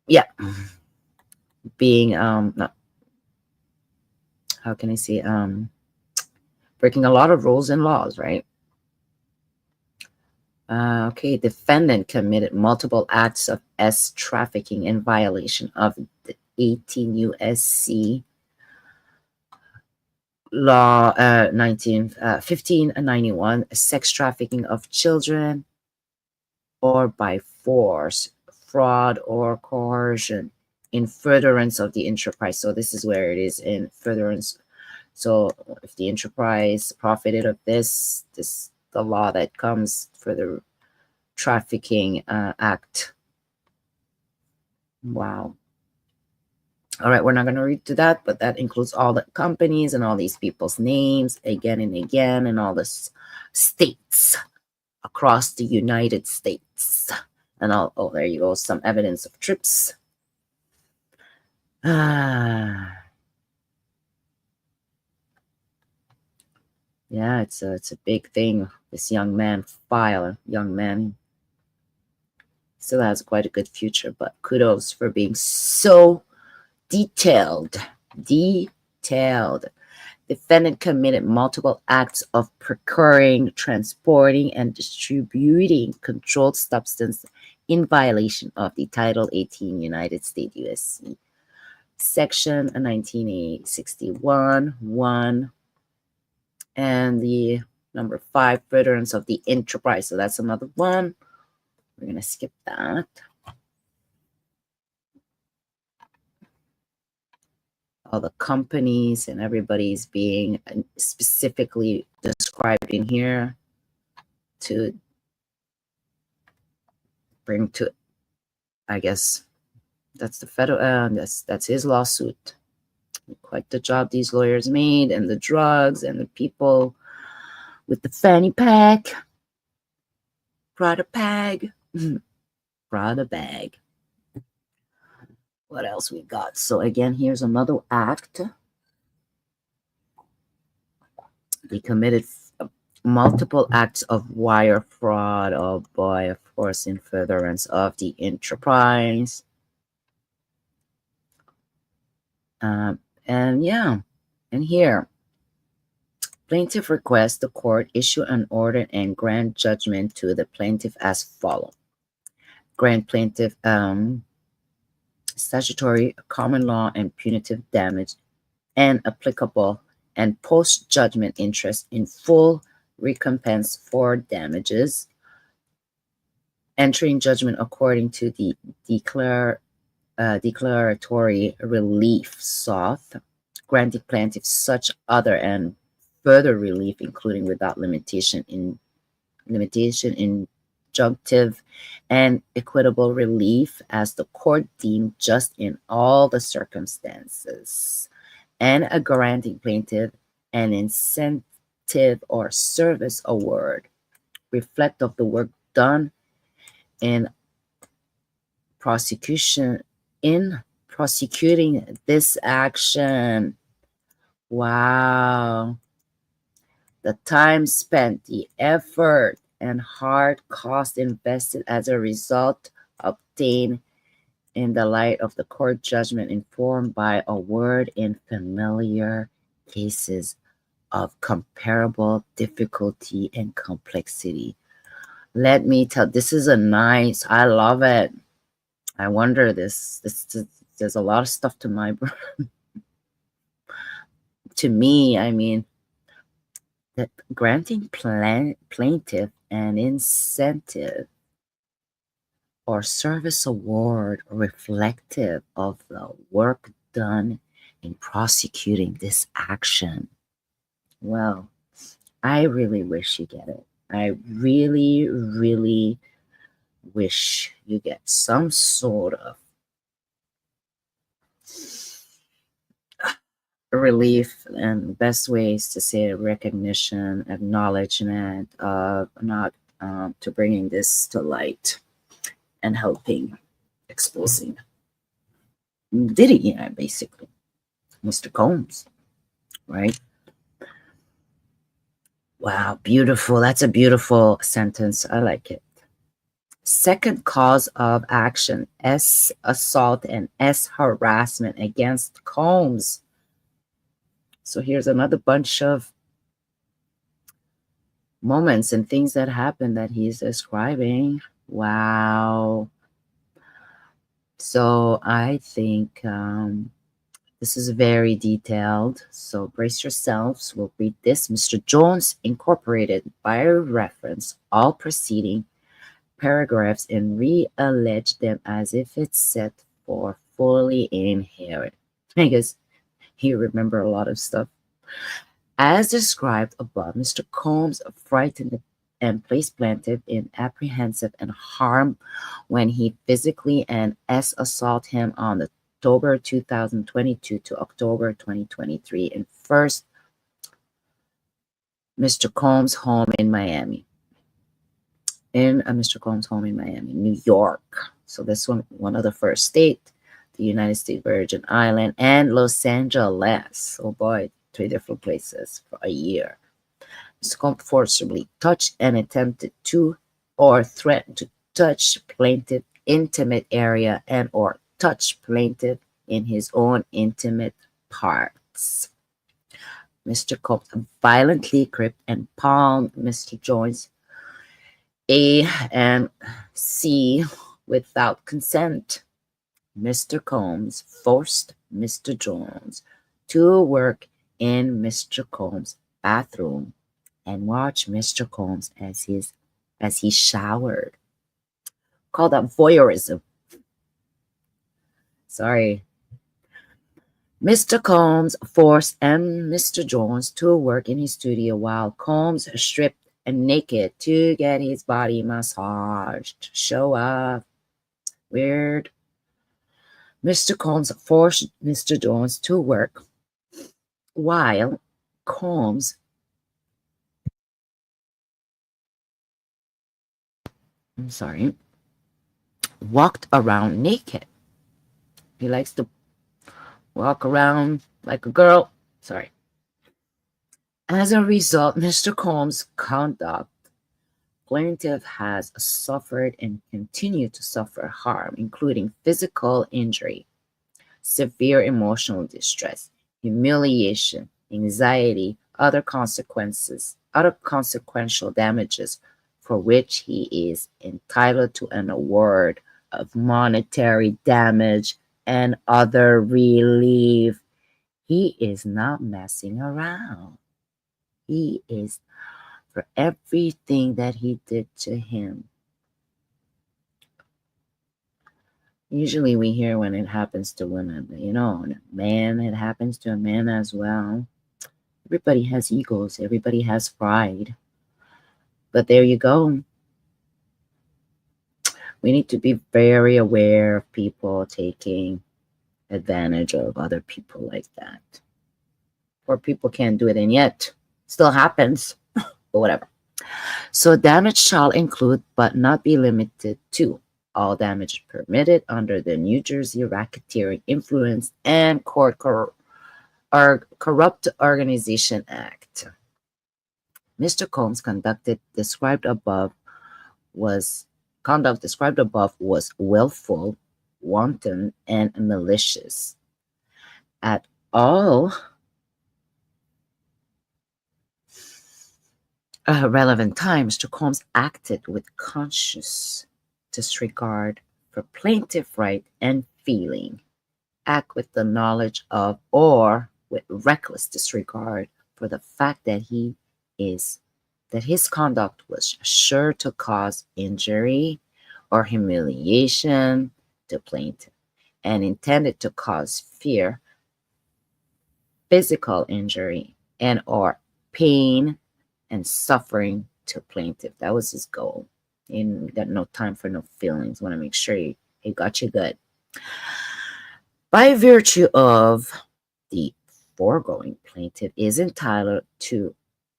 yeah, being not, how can I say, breaking a lot of rules and laws, right? Okay, defendant committed multiple acts of trafficking in violation of the 18 U.S.C. law 1591, sex trafficking of children, or by force, fraud, or coercion in furtherance of the enterprise. So this is where it is, in furtherance. So if the enterprise profited of this the law that comes for the trafficking act. Wow. All right, we're not going to read to that, but that includes all the companies and all these people's names again and again, and all the states across the United States. And all, oh, there you go, some evidence of trips. Yeah, it's a big thing. This young man still has quite a good future, but kudos for being so detailed. Defendant committed multiple acts of procuring, transporting, and distributing controlled substance in violation of the Title 18 United States U.S.C. Section 1961 1, and the number 5, furtherance of the enterprise. So that's another one. We're going to skip that. all the companies and everybody's being specifically described in here to bring to, I guess that's the federal, that's his lawsuit. Quite the job these lawyers made, and the drugs and the people with the fanny pack, Prada bag, Prada bag. What else we got? So again, here's another act. They committed multiple acts of wire fraud. Oh boy, of course, in furtherance of the enterprise. And yeah, and here, plaintiff requests the court issue an order and grant judgment to the plaintiff as follows. Grant plaintiff statutory, common law, and punitive damage and applicable and post-judgment interest in full recompense for damages, entering judgment according to the declaratory relief sought, granting plaintiffs such other and further relief, including without limitation, injunctive and equitable relief as the court deemed just in all the circumstances, and a granting plaintiff an incentive or service award reflect of the work done in prosecuting this action. Wow. The time spent, the effort and hard cost invested as a result obtained in the light of the court judgment informed by a word in familiar cases of comparable difficulty and complexity. Let me tell, this is a nice, I love it. I wonder this there's a lot of stuff to my to me, I mean, that granting plaintiff an incentive or service award reflective of the work done in prosecuting this action. Well, I really wish you get it. I really, really wish you get some sort of relief, and the best ways to say recognition, acknowledgement of not to bringing this to light and helping exposing Diddy, basically, Mr. Combs, right? Wow, beautiful. That's a beautiful sentence. I like it. Second cause of action, S assault and S harassment against Combs. So here's another bunch of moments and things that happened that he's describing. Wow. So I think this is very detailed. So brace yourselves. We'll read this. Mr. Jones incorporated by reference all preceding paragraphs and re-allege them as if it's set for fully inherent. I guess he remember a lot of stuff. As described above, Mr. Combs frightened and placed plaintiff in apprehensive and harm when he physically and S assault him on October 2022 to October 2023 in first Mr. Combs' home in Miami. Mr. Combs' home in Miami, New York. So this one of the first state, the United States Virgin Island, and Los Angeles. Oh boy, 3 different places for a year. Mr. Combs forcibly touched and attempted to or threatened to touch plaintiff intimate area and or touch plaintiff in his own intimate parts. Mr. Combs violently gripped and palmed Mr. Jones A and C without consent. Mr. Combs forced Mr. Jones to work in Mr. Combs' bathroom and watch Mr. Combs as he showered. Call that voyeurism. Sorry. Mr. Combs forced Mr. Jones to work in his studio while Combs stripped and naked to get his body massaged. Show off. Weird. Mr. Combs forced Mr. Jones to work while Combs, I'm sorry, walked around naked. He likes to walk around like a girl. Sorry. As a result, Mr. Combs' conduct, plaintiff has suffered and continued to suffer harm, including physical injury, severe emotional distress, humiliation, anxiety, other consequential damages for which he is entitled to an award of monetary damage and other relief. He is not messing around. He is for everything that he did to him. Usually we hear when it happens to women, but a man, it happens to a man as well. Everybody has egos, everybody has pride. But there you go. We need to be very aware of people taking advantage of other people like that. Poor people can't do it, and yet still happens, but whatever. So damage shall include, but not be limited to, all damage permitted under the New Jersey Racketeering Influence and Corrupt Organization Act. Mr. Combs' conduct described above was willful, wanton, and malicious. At all relevant times, Mr. Combs acted with conscious disregard for plaintiff right and feeling, act with the knowledge of or with reckless disregard for the fact that his conduct was sure to cause injury or humiliation to plaintiff and intended to cause fear, physical injury, and or pain and suffering to plaintiff. That was his goal. He got no time for no feelings. Want to make sure he got you good. By virtue of the foregoing, plaintiff is entitled to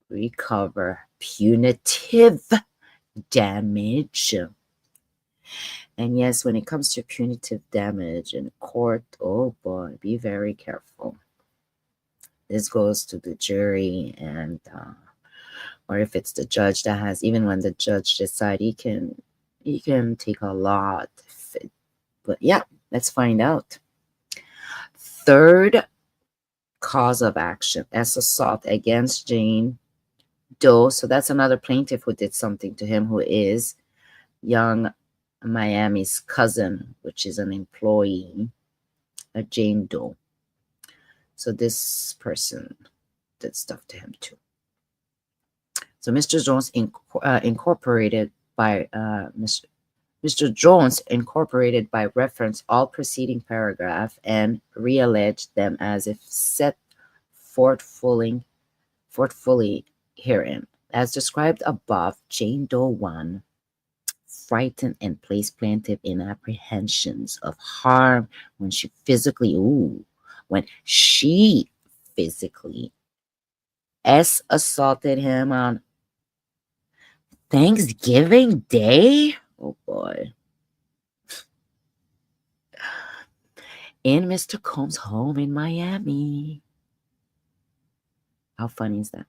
recover punitive damage. And yes, when it comes to punitive damage in court, oh boy, be very careful. This goes to the jury, and or if it's the judge that has, even when the judge decides, he can take a lot. But yeah, let's find out. Third cause of action as assault against Jane Doe. So that's another plaintiff who did something to him, who is young Miami's cousin, which is an employee of Jane Doe. So this person did stuff to him too. So Mr. Jones incorporated by Mr. Jones incorporated by reference all preceding paragraph and realleged them as if set forth fully herein. As described above, Jane Doe 1 frightened and placed plaintiff in apprehensions of harm when she physically assaulted him on Thanksgiving Day. Oh boy. In Mr. Combs' home in Miami. How funny is that?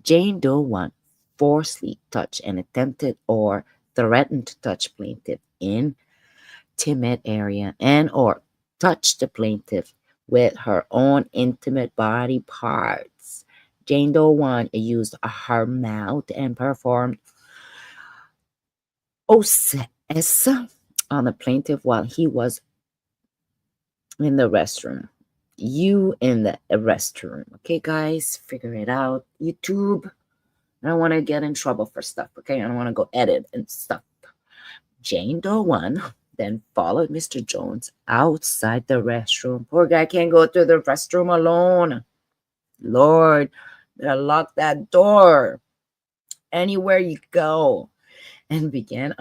Jane Doe 1 forcibly touched and attempted or threatened to touch plaintiff in intimate area and or touch the plaintiff with her own intimate body parts. Jane Doe 1 used her mouth and performed OSS on the plaintiff while he was in the restroom. You in the restroom. Okay, guys, figure it out. YouTube. I don't want to get in trouble for stuff, okay? I don't want to go edit and stuff. Jane Doe 1 then followed Mr. Jones outside the restroom. Poor guy can't go to the restroom alone. Lord, lock that door anywhere you go. And began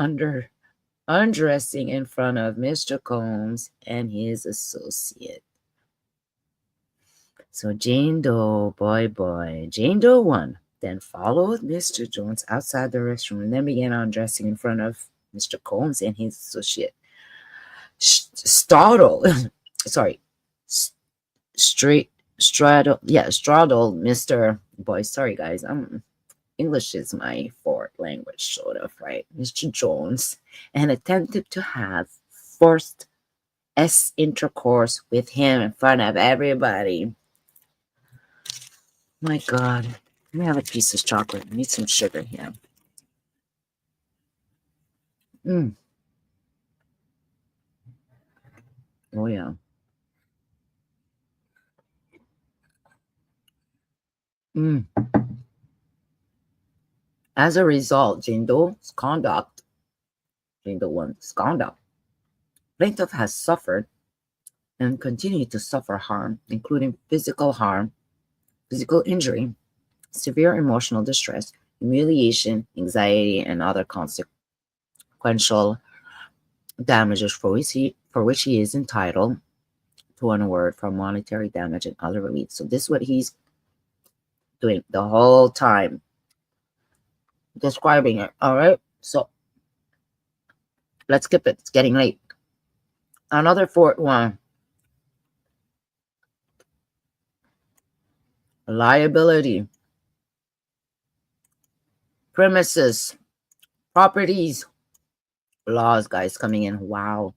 undressing in front of Mr. Combs and his associate. So Jane Doe, Jane Doe 1 then followed Mr. Jones outside the restroom and then began undressing in front of Mr. Combs and his associate. Straddled Mr. Boy, sorry guys, English is my fourth language, sort of, right? Mr. Jones, and attempted to have forced intercourse with him in front of everybody. My God. Let me have a piece of chocolate. I need some sugar here. Oh, yeah. As a result, Jane Doe's conduct, Jane Doe 1's conduct, plaintiff has suffered and continued to suffer harm, including physical harm, physical injury, severe emotional distress, humiliation, anxiety, and other consequential damages for which he is entitled to an award for monetary damage and other relief. So this is what he's doing the whole time, describing it. All right, so let's skip it. It's getting late. Another fourth one. Liability. Premises. Properties. Laws, guys, coming in. Wow.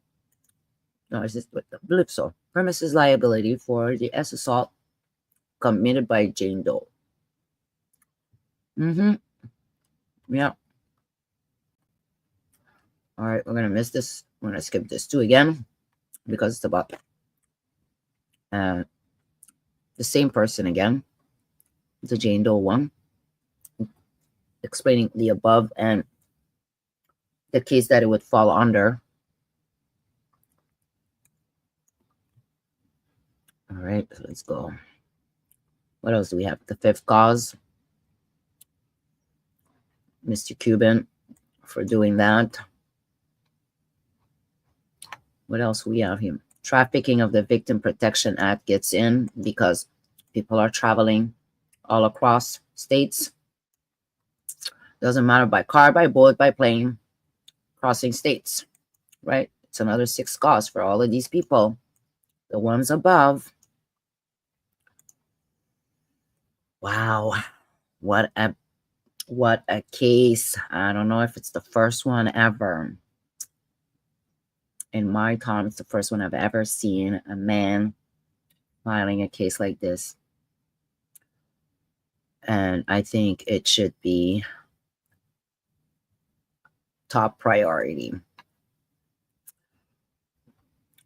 No, is this what the believe so? Premises liability for the assault committed by Jane Doe. Yeah. All right, we're gonna miss this. We're gonna skip this too again because it's about the same person again. The Jane Doe 1, explaining the above and the case that it would fall under. All right, so let's go. What else do we have? The fifth cause, Mr. Cuban, for doing that. What else we have here? Trafficking of the Victim Protection Act gets in because people are traveling all across states. Doesn't matter by car, by boat, by plane, crossing states, right? It's another 6 cause for all of these people. The ones above. Wow, what a case. I don't know if it's the first one ever. In my time, it's the first one I've ever seen a man filing a case like this. And I think it should be top priority.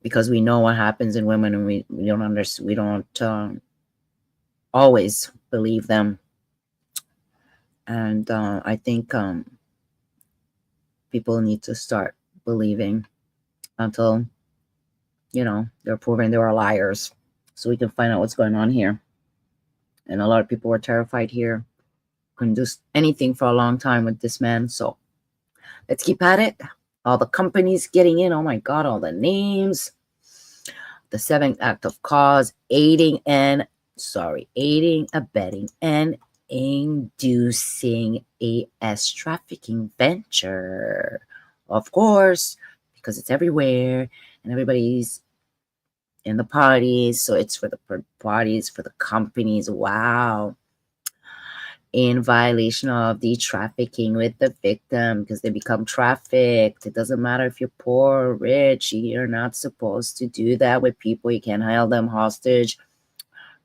Because we know what happens in women, and we don't understand, we don't always believe them. And I think people need to start believing until, they're proven they are liars, so we can find out what's going on here. And a lot of people were terrified here. Couldn't do anything for a long time with this man. So let's keep at it. All the companies getting in. Oh my God, all the names. The 7th act of cause, aiding, abetting, and inducing a trafficking venture. Of course, because it's everywhere and everybody's in the parties. So it's for the parties, for the companies. Wow. In violation of the trafficking with the victim, because they become trafficked. It doesn't matter if you're poor or rich. You're not supposed to do that with people. You can't hold them hostage.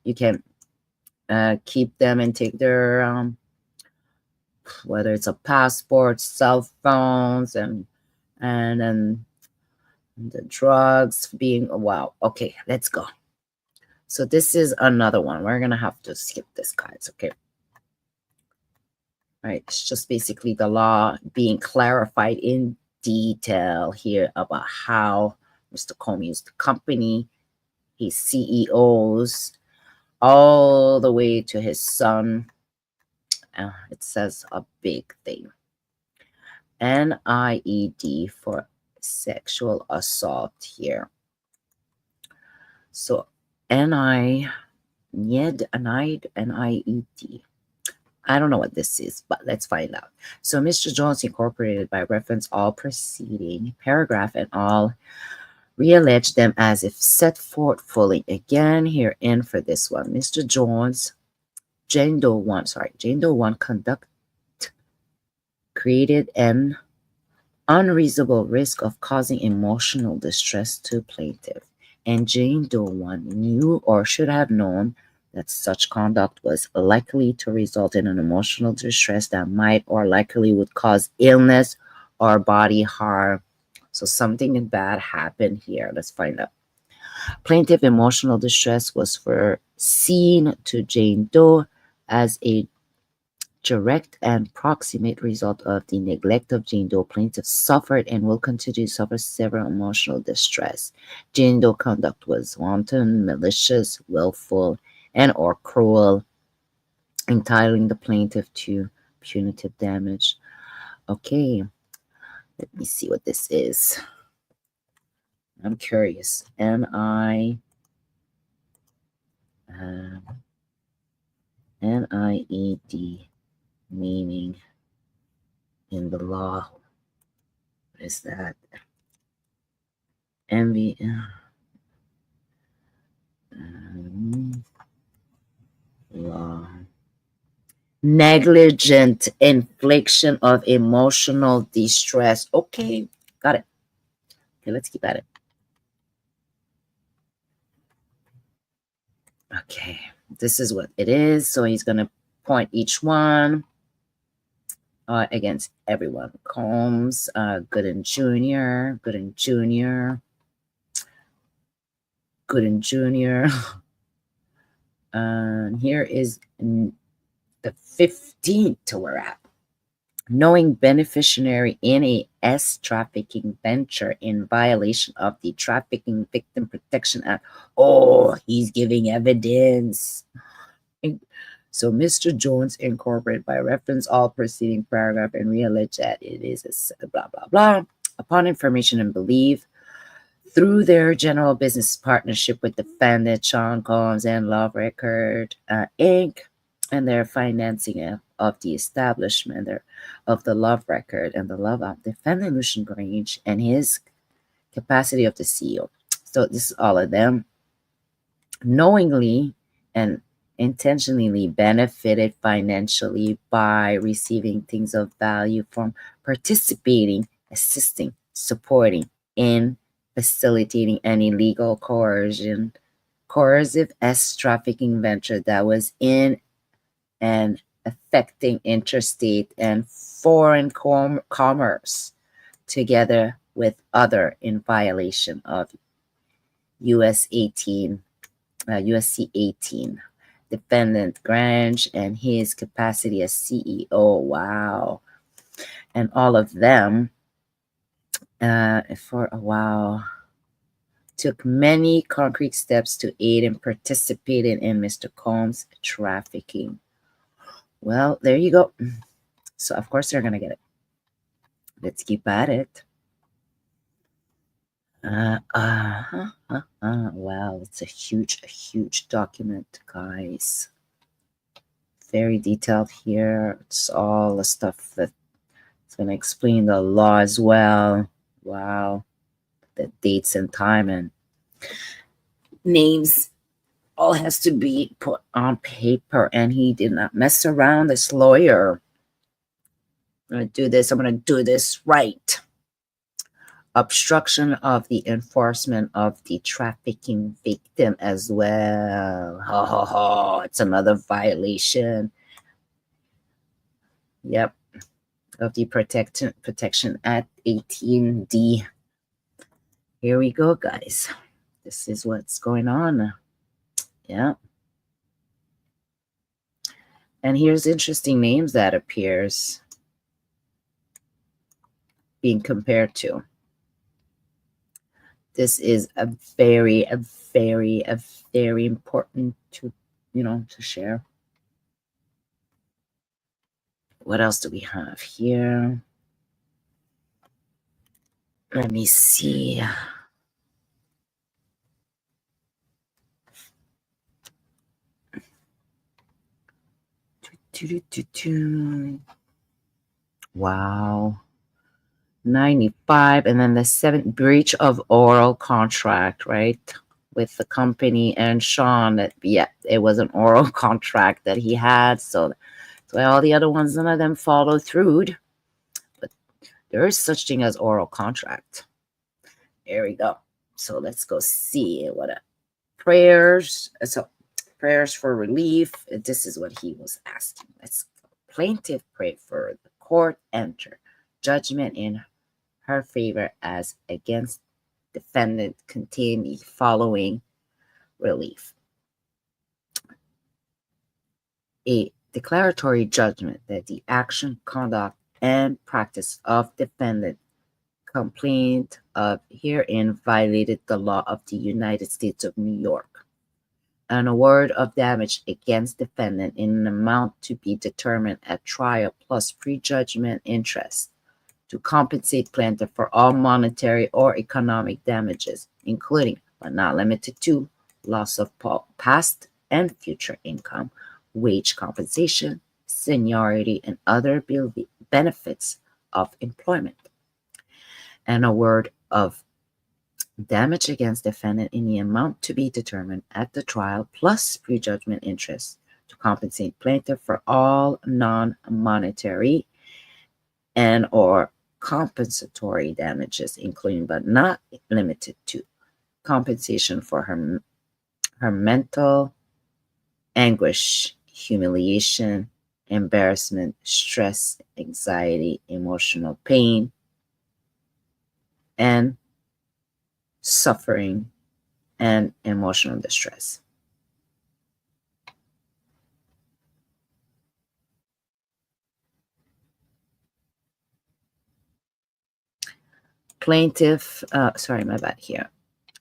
You can keep them and take their whether it's a passport, cell phones, and the drugs being. Wow. Okay, let's go. So this is another one. We're gonna have to skip this, guys. Okay. Right, it's just basically the law being clarified in detail here about how Mr. Comey used the company, his CEOs, all the way to his son. It says a big thing. NIED for sexual assault here. So NIED. I don't know what this is, but let's find out. So Mr. Jones incorporated by reference all preceding paragraph and all reallege them as if set forth fully again herein for this one. Mr. Jones, Jane Doe 1 conduct created an unreasonable risk of causing emotional distress to plaintiff, and Jane Doe 1 knew or should have known that such conduct was likely to result in an emotional distress that might or likely would cause illness or body harm. So something bad happened here. Let's find out. Plaintiff emotional distress was foreseen to Jane Doe as a direct and proximate result of the neglect of Jane Doe. Plaintiff suffered and will continue to suffer severe emotional distress. Jane Doe conduct was wanton, malicious, willful, and or cruel, entitling the plaintiff to punitive damage. Okay, let me see what this is. I'm curious. NIED, meaning in the law. What is that? MV. Law. Negligent infliction of emotional distress. Okay, got it. Okay, let's keep at it. Okay, this is what it is. So he's going to point each one against everyone. Combs, Gooden Jr., Gooden Jr., Gooden Jr. Here is the 15th we're at. Knowing beneficiary in a S trafficking venture in violation of the Trafficking Victim Protection Act. Oh, he's giving evidence. So Mr. Jones incorporated by reference all preceding paragraph and reallege that it is a blah, blah, blah. Upon information and belief, through their general business partnership with defendant Sean Combs and Love Record Inc., and their financing of the establishment of the Love Record and the Love of defendant Lucian Grange and his capacity of the CEO. So this is all of them. Knowingly and intentionally benefited financially by receiving things of value from participating, assisting, supporting, in facilitating any illegal coercive S trafficking venture that was in and affecting interstate and foreign commerce, together with other in violation of USC 18, defendant Grange and his capacity as CEO. Wow. And all of them, for a while, took many concrete steps to aid and participated in Mr. Combs' trafficking. Well, there you go. So, of course, they're going to get it. Let's keep at it. Wow, it's a huge document, guys. Very detailed here. It's all the stuff that's going to explain the law as well. Wow. The dates and time and names all has to be put on paper, and he did not mess around. This lawyer, I'm going to do this right. Obstruction of the enforcement of the trafficking victim as well. It's another violation. Yep. Of the Protection Act 18D. Here we go, guys. This is what's going on. Yeah. And here's interesting names that appears being compared to. This is a very important to, to share. What else do we have here? Let me see. Wow. 95. And then the 7th, breach of oral contract, right? With the company and Sean. That, yeah, it was an oral contract that he had. So that's why all the other ones, none of them follow through. But there is such thing as oral contract. There we go. So let's go see what prayers. So prayers for relief. This is what he was asking. Let's go. Plaintiff prayed for the court enter judgment in her favor as against defendant continue following relief. A declaratory judgment that the action, conduct, and practice of defendant complaint of herein violated the law of the United States of New York. An award of damage against defendant in an amount to be determined at trial plus prejudgment interest to compensate plaintiff for all monetary or economic damages, including but not limited to loss of past and future income, wage compensation, seniority, and other benefits of employment. An award of damage against defendant in the amount to be determined at the trial plus prejudgment interest to compensate plaintiff for all non-monetary and or compensatory damages, including but not limited to compensation for her mental anguish, humiliation, embarrassment, stress, anxiety, emotional pain, and suffering and emotional distress. Plaintiff, sorry, my bad here.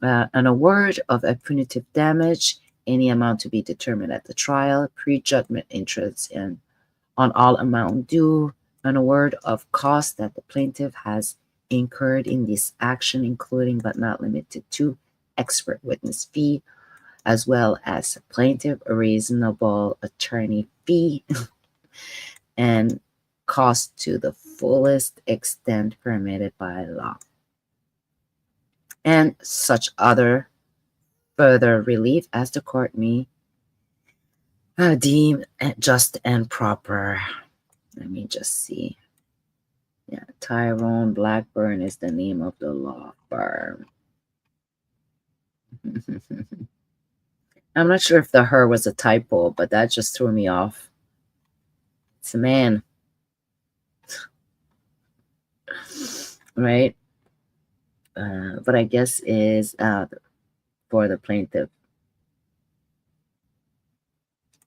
An award of a punitive damage, any amount to be determined at the trial, prejudgment interest on all amount due, an award of cost that the plaintiff has incurred in this action, including but not limited to expert witness fee, as well as plaintiff a reasonable attorney fee, and cost to the fullest extent permitted by law, and such other further relief as the court may deem just and proper. Let me just see. Yeah, Tyrone Blackburn is the name of the law firm. I'm not sure if the her was a typo, but that just threw me off. It's a man. Right? But I guess is for the plaintiff.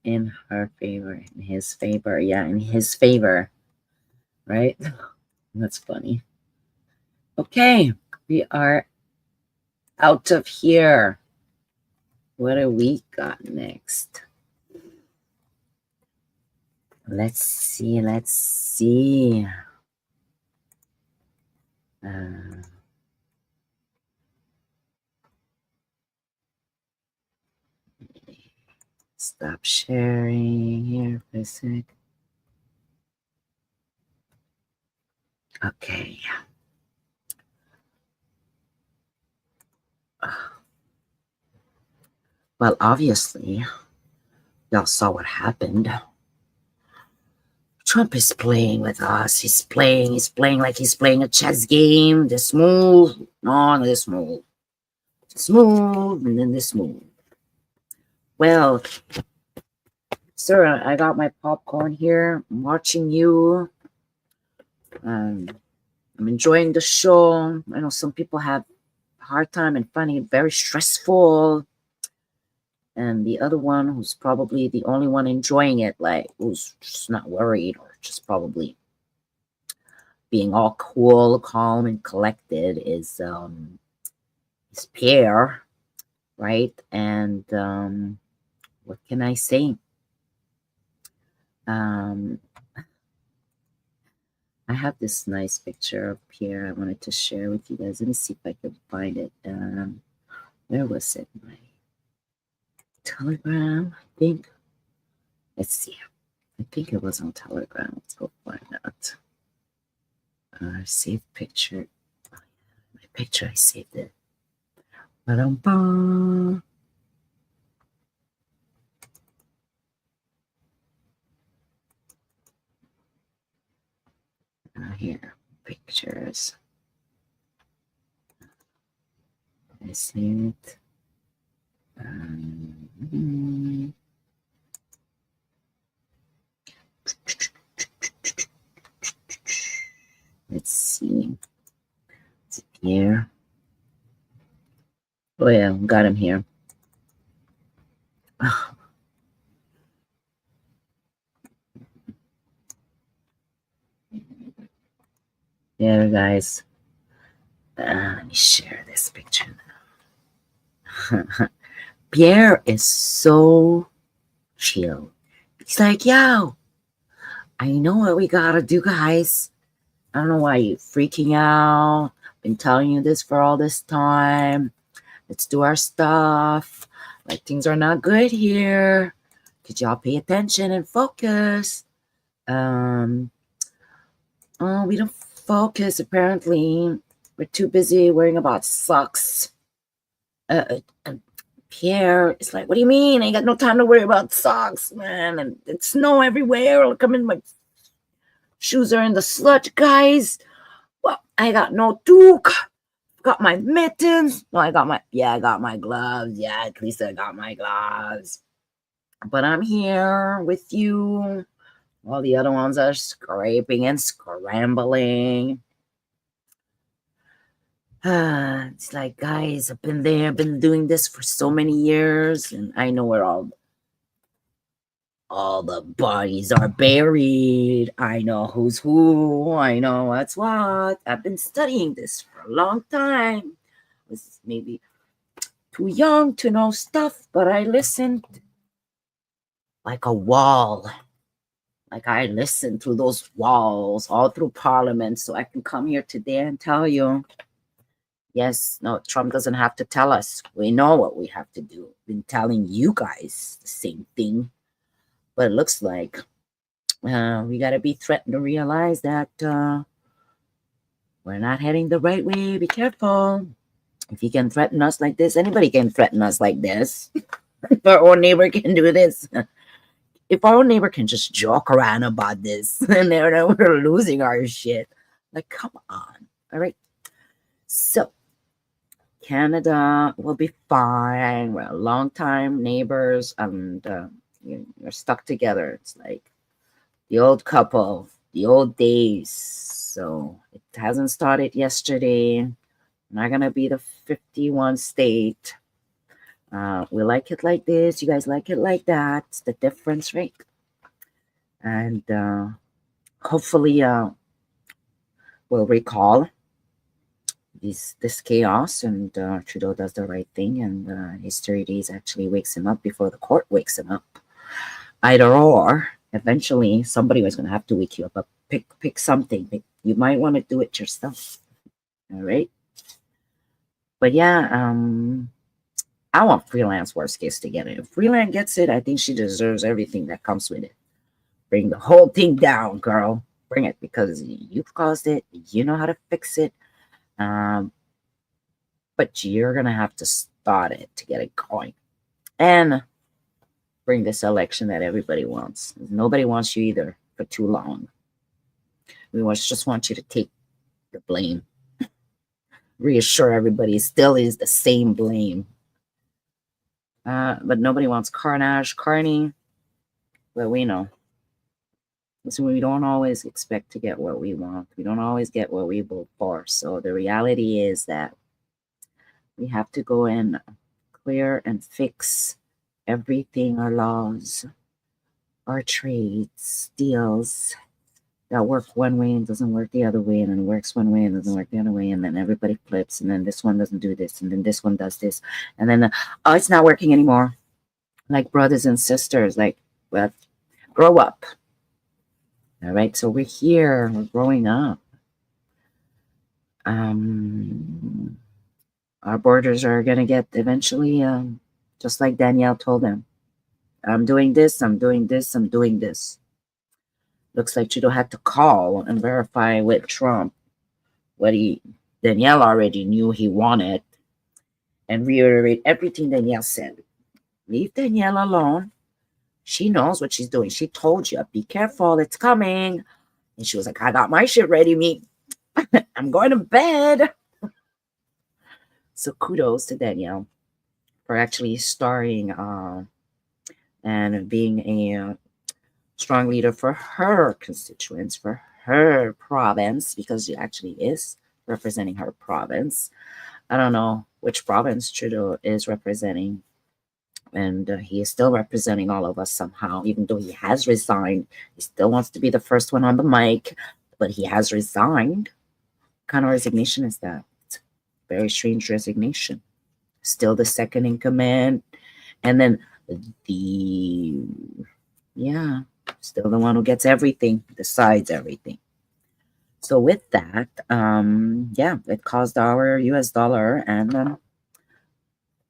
In her favor, in his favor. Yeah, in his favor. Right? That's funny. Okay, we are out of here. What do we got next? Let's see. Stop sharing here for a sec. Okay. Well, obviously, y'all saw what happened. Trump is playing with us. He's playing like he's playing a chess game. This move, no, this move. This move, and then this move. Well, sir, I got my popcorn here. I'm watching you. I'm enjoying the show. I know some people have a hard time and finding it very stressful. And the other one, who's probably the only one enjoying it, like who's just not worried or just probably being all cool, calm, and collected is Pierre, right? And what can I say? I have this nice picture of Pierre I wanted to share with you guys. Let me see if I can find it. Where was it? My Telegram, I think. Let's see. I think it was on Telegram. Let's go find out. Save picture. My picture, I saved it. Ba-dum-bum. Here, pictures. I see it. Let's see. Is it here? Oh yeah, got him here. Yeah, guys. Let me share this picture now. Pierre is so chill. He's like, yo, I know what we gotta do, guys. I don't know why you're freaking out. Been telling you this for all this time. Let's do our stuff. Like, things are not good here. Could y'all pay attention and focus? Oh, we don't focus, apparently. We're too busy worrying about socks. Pierre is like, what do you mean? I ain't got no time to worry about socks, man. And it's snow everywhere. Look, I'm in my shoes are in the sludge, guys. Well, I got no toque. Got my mittens. No, I got my gloves. Yeah, at least I got my gloves. But I'm here with you. All the other ones are scraping and scrambling. It's like, guys, I've been there, been doing this for so many years, and I know where all the bodies are buried. I know who's who. I know what's what. I've been studying this for a long time. I was maybe too young to know stuff, but I listened like a wall. Like I listened through those walls all through Parliament, so I can come here today and tell you, yes, no, Trump doesn't have to tell us. We know what we have to do. Been telling you guys the same thing. But it looks like we got to be threatened to realize that we're not heading the right way. Be careful. If you can threaten us like this, anybody can threaten us like this. If our own neighbor can do this, if our own neighbor can just joke around about this, and we're losing our shit. Like, come on. All right. So, Canada will be fine. We're long-time neighbors, and you're stuck together. It's like the old couple, the old days. So it hasn't started yesterday. We're not gonna be the 51 state. We like it like this. You guys like it like that. It's the difference, right? And hopefully we'll recall this chaos, and Trudeau does the right thing, and his 30 days actually wakes him up before the court wakes him up. Either or, eventually somebody was going to have to wake you up. Pick something. You might want to do it yourself. All right. But yeah, I want Freelance worst case to get it. If Freelance gets it, I think she deserves everything that comes with it. Bring the whole thing down, girl. Bring it, because you've caused it. You know how to fix it. But you're going to have to start it to get it going. And bring this election that everybody wants. Nobody wants you either for too long. We just want you to take the blame. Reassure everybody it still is the same blame. But nobody wants carney. But we know. So we don't always expect to get what we want. We don't always get what we vote for. So the reality is that we have to go and clear and fix everything, our laws, our trades, deals, that work one way and doesn't work the other way, and then works one way and doesn't work the other way, and then everybody flips, and then this one doesn't do this, and then this one does this, and then oh, it's not working anymore. Like brothers and sisters, like, well, grow up. All right, so we're here, we're growing up. Our borders are gonna get eventually, just like Danielle told them. I'm doing this, I'm doing this, I'm doing this. Looks like Trudeau had to call and verify with Trump what Danielle already knew he wanted, and reiterate everything Danielle said. Leave Danielle alone. She knows what she's doing. She told you, be careful, it's coming. And she was like, I got my shit ready, me. I'm going to bed. So kudos to Danielle for actually starring and being a strong leader for her constituents, for her province, because she actually is representing her province. I don't know which province Trudeau is representing, and he is still representing all of us somehow, even though he has resigned. He still wants to be the first one on the mic, but he has resigned. What kind of resignation is that? It's very strange resignation. Still the second in command, and then still the one who gets everything, decides everything. So with that, it caused our US dollar and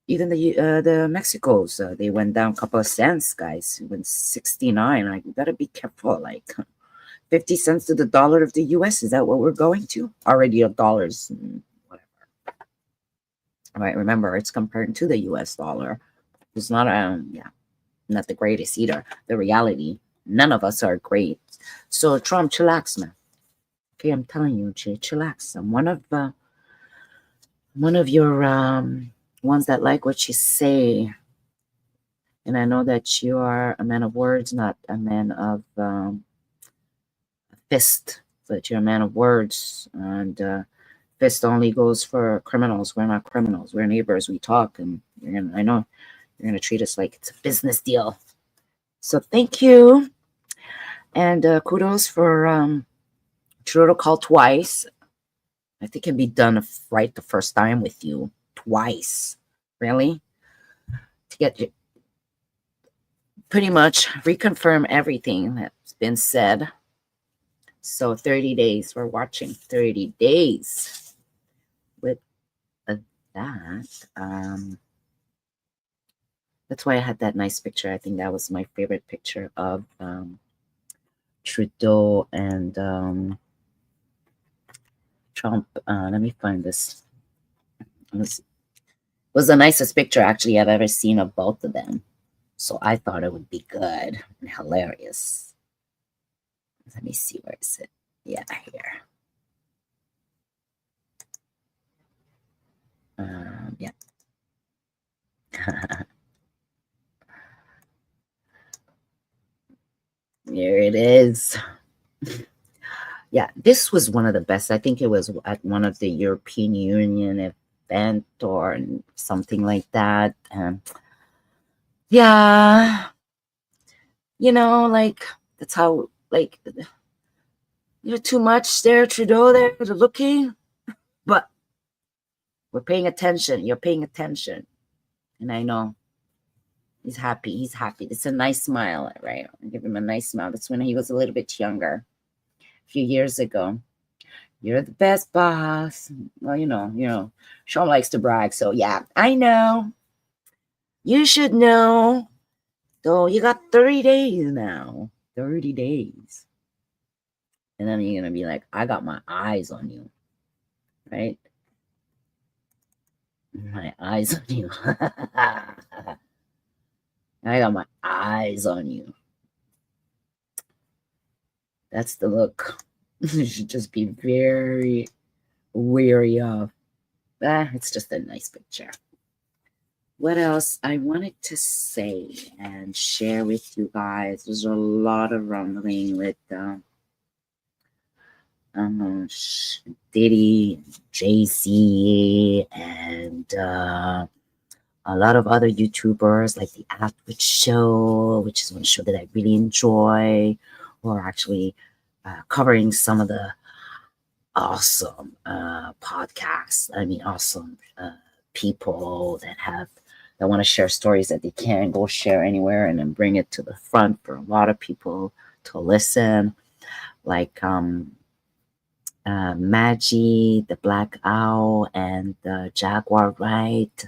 even the Mexico's, they went down a couple of cents, guys. It went 69. Like, you gotta be careful. Like 50 cents to the dollar of the US. Is that what we're going to? Already a dollars, whatever. All right, remember, it's compared to the US dollar. It's not not the greatest either. The reality, none of us are great. So Trump, chillax, man. Okay, I'm telling you, chillax. I'm one of your ones that like what you say, and I know that you are a man of words, not a man of fist, but you're a man of words, and fist only goes for criminals. We're not criminals. We're neighbors. We talk, and I know you're gonna treat us like it's a business deal. So thank you, and kudos for Trudeau call twice. I think it can be done right the first time with you. Twice. Really? To get pretty much reconfirm everything that's been said. So 30 days. We're watching 30 days. With that, that's why I had that nice picture. I think that was my favorite picture of Trudeau and Trump. Let me find this. It was the nicest picture actually I've ever seen of both of them. So I thought it would be good and hilarious. Let me see, where is it? Yeah, here. Yeah. Here it is. Yeah, this was one of the best. I think it was at one of the European Union event or something like that. Yeah, like that's how, like, you're too much there, Trudeau, there, looking, but we're paying attention. You're paying attention, and I know he's happy. He's happy. It's a nice smile, right? I give him a nice smile. That's when he was a little bit younger, a few years ago. You're the best, boss. Well, Sean likes to brag, so yeah, I know. You should know. So you got 30 days now. 30 days. And then you're going to be like, I got my eyes on you. Right? My eyes on you. I got my eyes on you. That's the look you should just be very wary of. It's just a nice picture. What else I wanted to say and share with you guys? There's a lot of rumbling with Diddy, Jay-Z, and a lot of other YouTubers like the Atwood Show, which is one show that I really enjoy, or actually covering some of the awesome podcasts. I mean, awesome people that want to share stories that they can't go share anywhere, and then bring it to the front for a lot of people to listen. Like Maggie, the Black Owl, and the Jaguar Wright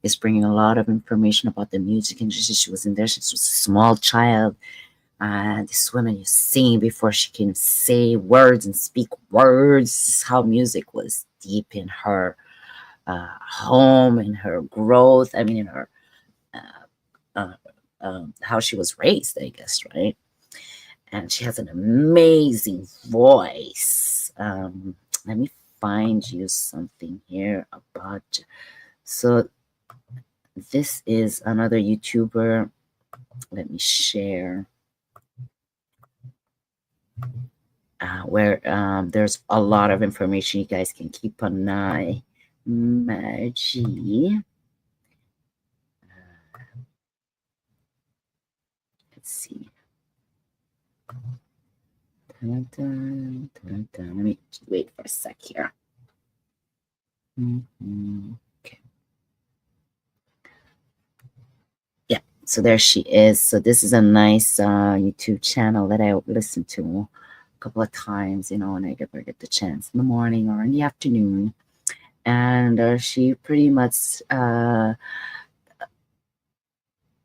is bringing a lot of information about the music industry. She was in there. She was a small child. This woman is singing before she can say words and speak words. How music was deep in her home, in her growth. I mean, in her how she was raised, I guess, right? And she has an amazing voice. Let me find you something here about. So this is another YouTuber. Let me share. Where there's a lot of information you guys can keep an eye. Maggie. Let's see. Dun, dun, dun, dun. Let me wait for a sec here. Okay. Yeah, so there she is. So this is a nice YouTube channel that I listen to a couple of times, when I get the chance in the morning or in the afternoon. And she pretty much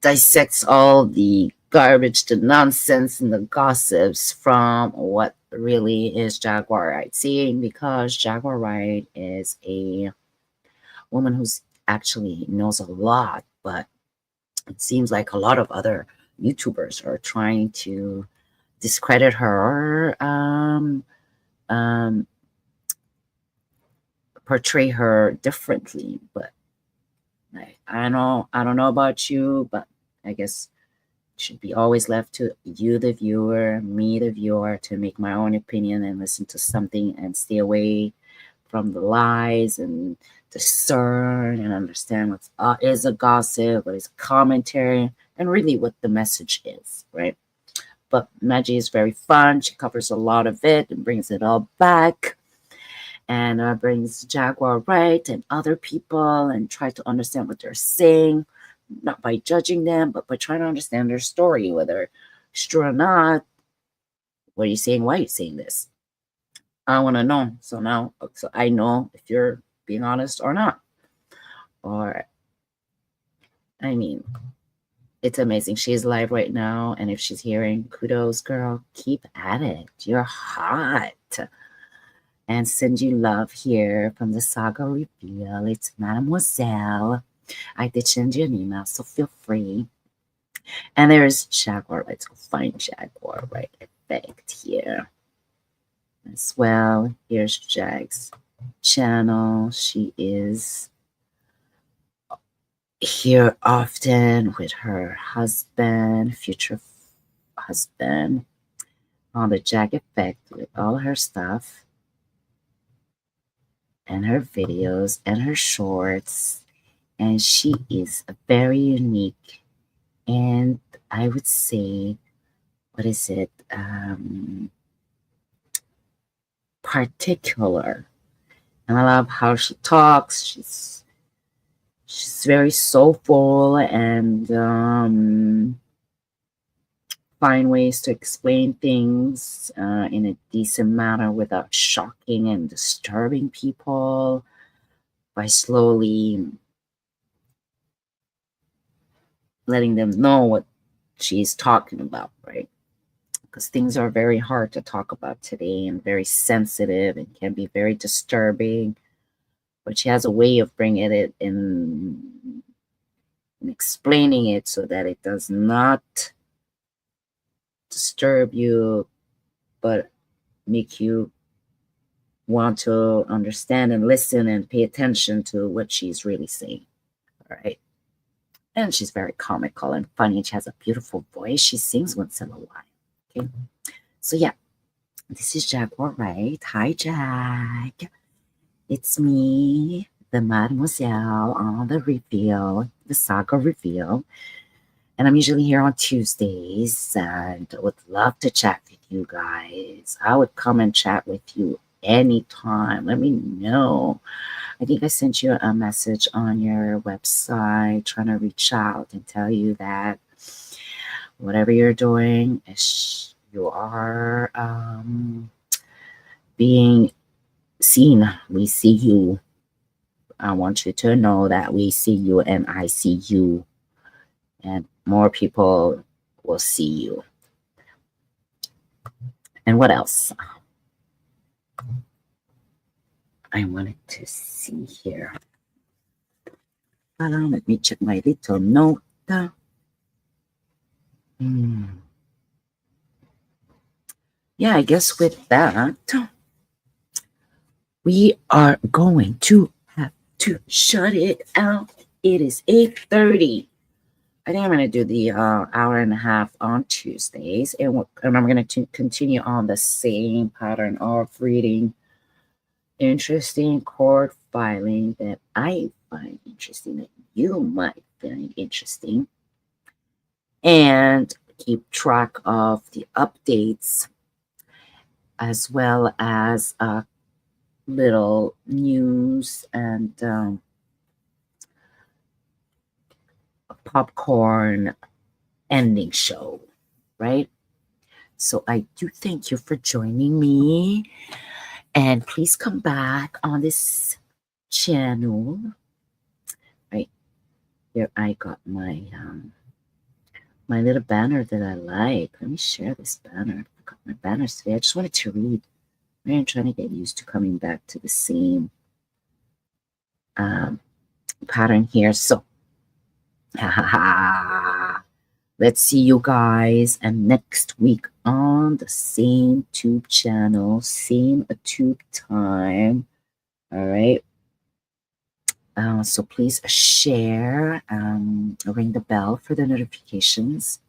dissects all the garbage, the nonsense, and the gossips from what really is Jaguar Wright saying, because Jaguar Wright is a woman who's actually knows a lot, but it seems like a lot of other YouTubers are trying to discredit her, portray her differently. But I don't know about you, but I guess it should be always left to you, the viewer, me, the viewer, to make my own opinion and listen to something and stay away from the lies and discern and understand what is a gossip, what is commentary, and really what the message is, right? But Maggie is very fun. She covers a lot of it and brings it all back, and brings Jaguar Wright and other people and try to understand what they're saying, not by judging them, but by trying to understand their story, whether it's true or not. What are you saying? Why are you saying this? I want to know. So I know if you're being honest or not. Or, I mean, it's amazing. She's live right now, and if she's hearing, kudos, girl. Keep at it. You're hot. And send you love here from the Saga Reveal. It's Madem-Oiselle. I did send you an email, so feel free. And there's Jaguar. Let's go find Jaguar Wright Effect here as well. Here's Jag's channel. She is here often with her husband, future husband, on the Jag Effect with all her stuff and her videos and her shorts. And she is very unique, and I would say, particular. And I love how she talks. She's very soulful and find ways to explain things in a decent manner without shocking and disturbing people, by slowly letting them know what she's talking about, right? Because things are very hard to talk about today and very sensitive and can be very disturbing. But she has a way of bringing it in and explaining it so that it does not disturb you, but make you want to understand and listen and pay attention to what she's really saying. All right. And she's very comical and funny. She has a beautiful voice. She sings once in a while. Okay. So yeah, this is Jaguar Wright. Hi, Jag. It's me, the Madem-Oiselle, on the reveal, the Saga Reveal. And I'm usually here on Tuesdays and would love to chat with you guys. I would come and chat with you anytime. Let me know. I think I sent you a message on your website trying to reach out and tell you that whatever you're doing, you are being seen. We see you. I want you to know that we see you and I see you, and more people will see you. And what else? I wanted to see here. Let me check my little note. Yeah, I guess with that, we are going to have to shut it out. It is 8:30. I think I'm going to do the hour and a half on Tuesdays, and I'm going to continue on the same pattern of reading interesting court filing that I find interesting, that you might find interesting, and keep track of the updates as well as little news and popcorn ending show, right? So I do thank you for joining me, and please come back on this channel. Right here, I got my my little banner that I like. Let me share this banner. I got my banners today. I just wanted to read. I'm trying to get used to coming back to the same pattern here. So, let's see you guys and next week on the same tube channel, same tube time. All right. So please share, ring the bell for the notifications.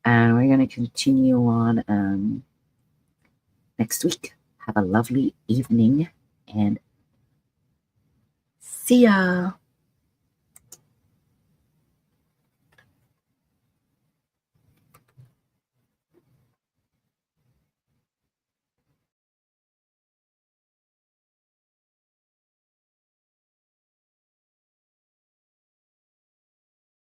And we're going to continue on next week. Have a lovely evening and see ya.